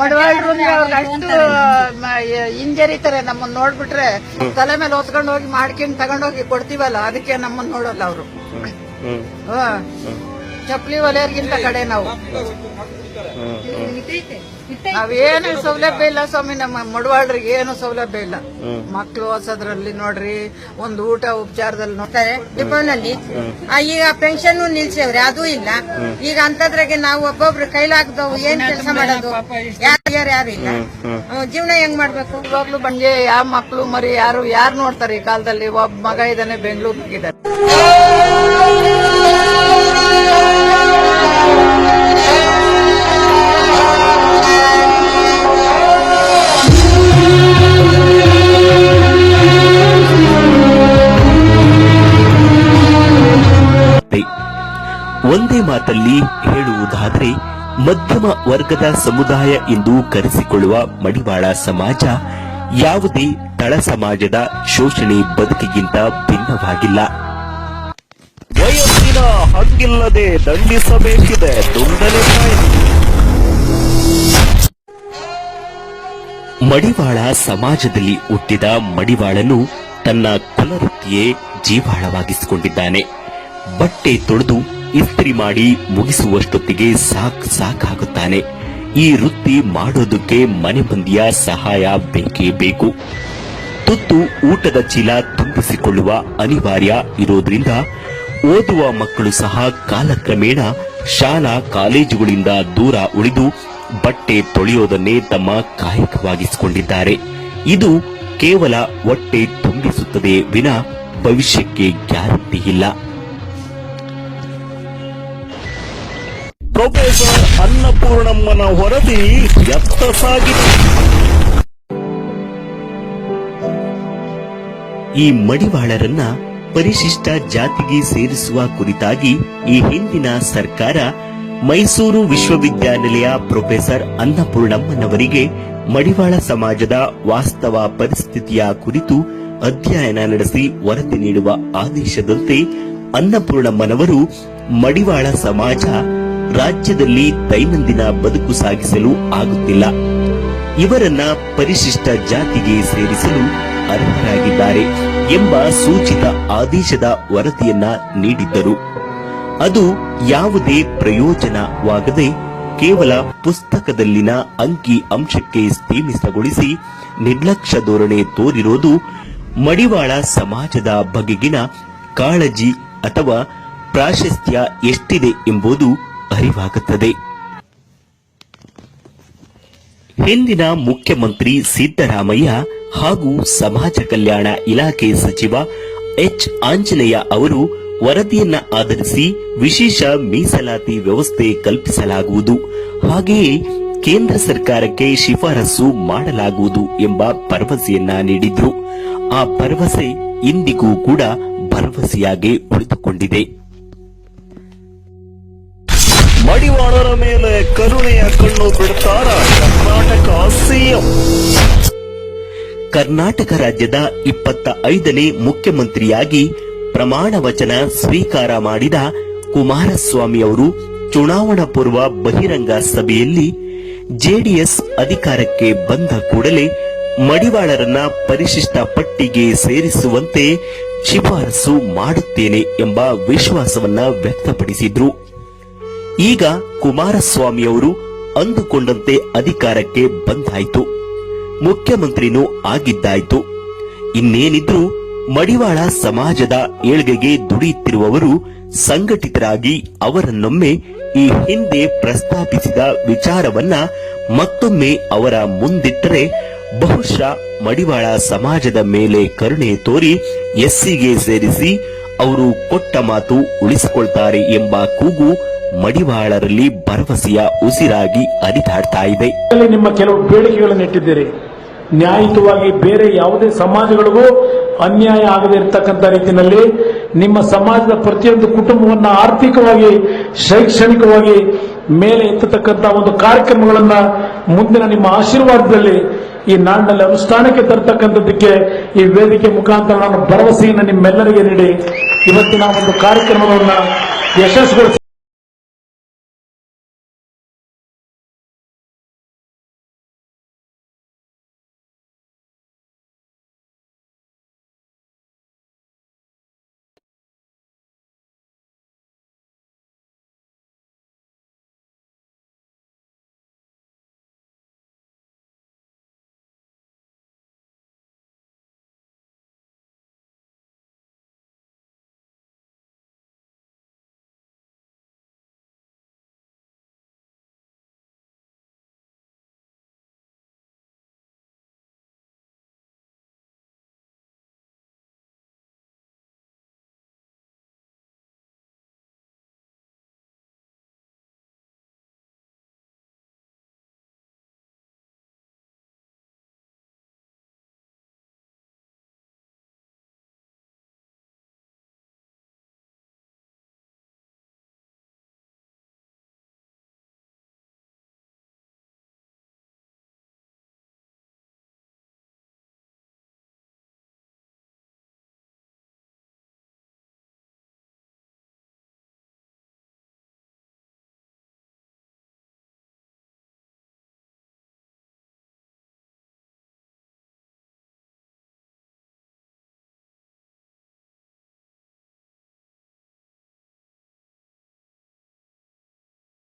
ಮಡವಾಳ್ರು ಅಷ್ಟು ಹಿಂಜರಿತಾರೆ. ನಮ್ಮನ್ನ ನೋಡ್ಬಿಟ್ರೆ ತಲೆ ಮೇಲೆ ಹೊತ್ಕೊಂಡು ಹೋಗಿ ಮಾಡ್ಕೊಂಡು ತಗೊಂಡೋಗಿ ಕೊಡ್ತೀವಲ್ಲ, ಅದಕ್ಕೆ ನಮ್ಮನ್ನ ನೋಡಲ್ಲ ಅವರು. ಚಪ್ಪಲಿ ಒಲೆಯರ್ಗಿಂತ ಕಡೆ ನಾವು. ನಾವೇನು ಸೌಲಭ್ಯ ಇಲ್ಲ ಸ್ವಾಮಿ, ನಮ್ಮ ಮಡವಾಳ್ರಿಗೆ ಏನು ಸೌಲಭ್ಯ ಇಲ್ಲ. ಮಕ್ಳು ಓದ್ಸೋದ್ರಲ್ಲಿ ನೋಡ್ರಿ, ಒಂದು ಊಟ ಉಪಚಾರದಲ್ಲಿ ನೋಡ್ತಾರೆ. ಡಿಪೋನಲ್ಲಿ ಈಗ ಪೆನ್ಷನ್ ನಿಲ್ಸೇವ್ರಿ, ಅದು ಇಲ್ಲ. ಈಗ ಅಂತದ್ರಾಗೆ ನಾವು ಒಬ್ಬೊಬ್ರು ಕೈಲಾಗ್ದವು ಏನ್ ಕೆಲಸ ಮಾಡೋದು, ಯಾರು ಇಲ್ಲ. ಜೀವನ ಹೆಂಗ್ ಮಾಡ್ಬೇಕು? ಇವಾಗ್ಲೂ ಬಂಗೆ ಯಾವ ಮಕ್ಳು ಮರಿ ಯಾರು ನೋಡ್ತಾರೆ ಈ ಕಾಲದಲ್ಲಿ? ಒಬ್ಬ ಮಗ ಇದ್ದಾನೆ, ಬೆಂಗಳೂರಿನಾಗಿದ್ದಾರೆ. ಒಂದೇ ಮಾತಲ್ಲಿ ಹೇಳುವುದಾದರೆ ಮಧ್ಯಮ ವರ್ಗದ ಸಮುದಾಯ ಎಂದು ಕರೆಸಿಕೊಳ್ಳುವ ಮಡಿವಾಳ ಸಮಾಜ ಯಾವುದೇ ತಳ ಸಮಾಜದ ಶೋಷಣೆ ಬದುಕಿಗಿಂತ ಭಿನ್ನವಾಗಿಲ್ಲ. ವಯಸ್ಸಿನ ಹಂಗಿಲ್ಲದೆ ದಂಡಿಸಬೇಕಿದೆ ದುಂಡನೆ ಮಡಿವಾಳ ಸಮಾಜದಲ್ಲಿ ಹುಟ್ಟಿದ ಮಡಿವಾಳನು ತನ್ನ ಕುಲವೃತ್ತಿಯೇ ಜೀವಾಳವಾಗಿಸಿಕೊಂಡಿದ್ದಾನೆ. ಬಟ್ಟೆ ತೊಳೆದು ಇಸ್ತ್ರಿ ಮಾಡಿ ಮುಗಿಸುವಷ್ಟೊತ್ತಿಗೆ ಸಾಕಾಗುತ್ತಾನೆ. ಈ ವೃತ್ತಿ ಮಾಡೋದಕ್ಕೆ ಮನೆ ಮಂದಿಯ ಸಹಾಯ ಬೇಕೇ ಬೇಕು. ತುತ್ತು ಊಟದ ಚೀಲ ತುಂಬಿಸಿಕೊಳ್ಳುವ ಅನಿವಾರ್ಯ ಇರೋದ್ರಿಂದ ಓದುವ ಮಕ್ಕಳು ಸಹ ಕಾಲಕ್ರಮೇಣ ಶಾಲಾ ಕಾಲೇಜುಗಳಿಂದ ದೂರ ಉಳಿದು ಬಟ್ಟೆ ತೊಳೆಯೋದನ್ನೇ ತಮ್ಮ ಕಾಯಕವಾಗಿಸಿಕೊಂಡಿದ್ದಾರೆ. ಇದು ಕೇವಲ ಹೊಟ್ಟೆ ತುಂಬಿಸುತ್ತದೆ ವಿನ ಭವಿಷ್ಯಕ್ಕೆ ಗ್ಯಾರಂಟಿ ಇಲ್ಲ. ಪ್ರೊಫೆಸರ್ ಅನ್ನಪೂರ್ಣಮ್ಮನ ವರದಿ ಎತ್ತ ಸಾಗಿದೆ. ಈ ಮಡಿವಾಳರನ್ನ ಪರಿಶಿಷ್ಟ ಜಾತಿಗೆ ಸೇರಿಸುವ ಕುರಿತಾಗಿ ಈ ಹಿಂದಿನ ಸರ್ಕಾರ ಮೈಸೂರು ವಿಶ್ವವಿದ್ಯಾನಿಲಯ ಪ್ರೊಫೆಸರ್ ಅನ್ನಪೂರ್ಣಮ್ಮನವರಿಗೆ ಮಡಿವಾಳ ಸಮಾಜದ ವಾಸ್ತವ ಪರಿಸ್ಥಿತಿಯ ಕುರಿತು ಅಧ್ಯಯನ ನಡೆಸಿ ವರದಿ ನೀಡುವ ಆದೇಶದಂತೆ ಅನ್ನಪೂರ್ಣಮ್ಮನವರು ಮಡಿವಾಳ ಸಮಾಜ ರಾಜ್ಯದಲ್ಲಿ ದೈನಂದಿನ ಬದುಕು ಸಾಗಿಸಲು ಆಗುತ್ತಿಲ್ಲ, ಇವರನ್ನ ಪರಿಶಿಷ್ಟ ಜಾತಿಗೆ ಸೇರಿಸಲು ಅರ್ಹರಾಗಿದ್ದಾರೆ ಎಂಬ ಸೂಚಿತ ಆದೇಶದ ವರದಿಯನ್ನ ನೀಡಿದ್ದರು. ಅದು ಯಾವುದೇ ಪ್ರಯೋಜನವಾಗದೆ ಕೇವಲ ಪುಸ್ತಕದಲ್ಲಿನ ಅಂಕಿ ಅಂಶಕ್ಕೆ ಸೀಮಿತಗೊಳಿಸಿ ನಿರ್ಲಕ್ಷ್ಯ ಧೋರಣೆ ತೋರಿರೋದು ಮಡಿವಾಳ ಸಮಾಜದ ಬಗೆಗಿನ ಕಾಳಜಿ ಅಥವಾ ಪ್ರಾಶಸ್ತ್ಯ ಎಷ್ಟಿದೆ ಎಂಬುದು ಅರಿವಾಗುತ್ತದೆ. ಹಿಂದಿನ ಮುಖ್ಯಮಂತ್ರಿ ಸಿದ್ದರಾಮಯ್ಯ ಹಾಗೂ ಸಮಾಜ ಕಲ್ಯಾಣ ಇಲಾಖೆ ಸಚಿವ ಎಚ್ ಆಂಜನೇಯ ಅವರು ವರದಿಯನ್ನ ಆಧರಿಸಿ ವಿಶೇಷ ಮೀಸಲಾತಿ ವ್ಯವಸ್ಥೆ ಕಲ್ಪಿಸಲಾಗುವುದು, ಹಾಗೆಯೇ ಕೇಂದ್ರ ಸರ್ಕಾರಕ್ಕೆ ಶಿಫಾರಸು ಮಾಡಲಾಗುವುದು ಎಂಬ ಭರವಸೆಯನ್ನ ನೀಡಿದ್ರು. ಆ ಭರವಸೆ ಇಂದಿಗೂ ಕೂಡ ಭರವಸೆಯಾಗಿ ಉಳಿದುಕೊಂಡಿದೆ. ಮಡಿವಾಳರ ಮೇಲೆ ಕರುಣೆಯ ಕಣ್ಣು ಬಿಡ್ತಾರ ಕರ್ನಾಟಕ ಸಿಎಂ. ಕರ್ನಾಟಕ ರಾಜ್ಯದ 25ನೇ ಮುಖ್ಯಮಂತ್ರಿಯಾಗಿ ಪ್ರಮಾಣ ವಚನ ಸ್ವೀಕಾರ ಮಾಡಿದ ಕುಮಾರಸ್ವಾಮಿ ಅವರು ಚುನಾವಣಾ ಪೂರ್ವ ಬಹಿರಂಗ ಸಭೆಯಲ್ಲಿ ಜೆಡಿಎಸ್ ಅಧಿಕಾರಕ್ಕೆ ಬಂದ ಕೂಡಲೇ ಮಡಿವಾಳರನ್ನ ಪರಿಶಿಷ್ಟ ಪಟ್ಟಿಗೆ ಸೇರಿಸುವಂತೆ ಶಿಫಾರಸು ಮಾಡುತ್ತೇನೆ ಎಂಬ ವಿಶ್ವಾಸವನ್ನ ವ್ಯಕ್ತಪಡಿಸಿದ್ರು. ಈಗ ಕುಮಾರಸ್ವಾಮಿಯವರು ಅಂದುಕೊಂಡಂತೆ ಅಧಿಕಾರಕ್ಕೆ ಬಂದಾಯಿತು, ಮುಖ್ಯಮಂತ್ರಿನೂ ಆಗಿದ್ದಾಯಿತು. ಇನ್ನೇನಿದ್ರು ಮಡಿವಾಳ ಸಮಾಜದ ಏಳ್ಗೆಗೆ ದುಡಿಯುತ್ತಿರುವವರು ಸಂಘಟಿತರಾಗಿ ಅವರನ್ನೊಮ್ಮೆ ಈ ಹಿಂದೆ ಪ್ರಸ್ತಾಪಿಸಿದ ವಿಚಾರವನ್ನ ಮತ್ತೊಮ್ಮೆ ಅವರ ಮುಂದಿಟ್ಟರೆ ಬಹುಶಃ ಮಡಿವಾಳ ಸಮಾಜದ ಮೇಲೆ ಕರುಣೆ ತೋರಿ ಎಸ್ಸಿಗೆ ಸೇರಿಸಿ ಅವರು ಕೊಟ್ಟ ಮಾತು ಉಳಿಸಿಕೊಳ್ತಾರೆ ಎಂಬ ಕೂಗು ಮಡಿವಾಳರಲ್ಲಿ ಭರವಸೆಯ ಉಸಿರಾಗಿ ಹರಿದಾಡ್ತಾ ಇದೆ. ನಿಮ್ಮ ಕೆಲವು ಬೇಡಿಕೆಗಳನ್ನು ಇಟ್ಟಿದ್ದೀರಿ. ನ್ಯಾಯಯುತವಾಗಿ ಬೇರೆ ಯಾವುದೇ ಸಮಾಜಗಳಿಗೂ ಅನ್ಯಾಯ ಆಗದೇ ಇರತಕ್ಕಂಥ ರೀತಿಯಲ್ಲಿ ನಿಮ್ಮ ಸಮಾಜದ ಪ್ರತಿಯೊಂದು ಕುಟುಂಬವನ್ನ ಆರ್ಥಿಕವಾಗಿ ಶೈಕ್ಷಣಿಕವಾಗಿ ಮೇಲೆ ಎತ್ತತಕ್ಕಂಥ ಒಂದು ಕಾರ್ಯಕ್ರಮಗಳನ್ನ ಮುಂದಿನ ನಿಮ್ಮ ಆಶೀರ್ವಾದದಲ್ಲಿ ಈ ನಾಡಿನಲ್ಲಿ ಅನುಷ್ಠಾನಕ್ಕೆ ತರತಕ್ಕಂಥದ್ದಕ್ಕೆ ಈ ವೇದಿಕೆ ಮುಖಾಂತರ ನಾನು ಭರವಸೆಯನ್ನು ನಿಮ್ಮೆಲ್ಲರಿಗೆ ನೀಡಿ ಇವತ್ತಿನ ಒಂದು ಕಾರ್ಯಕ್ರಮವನ್ನು ಯಶಸ್ವಿಗೊಳಿಸಿ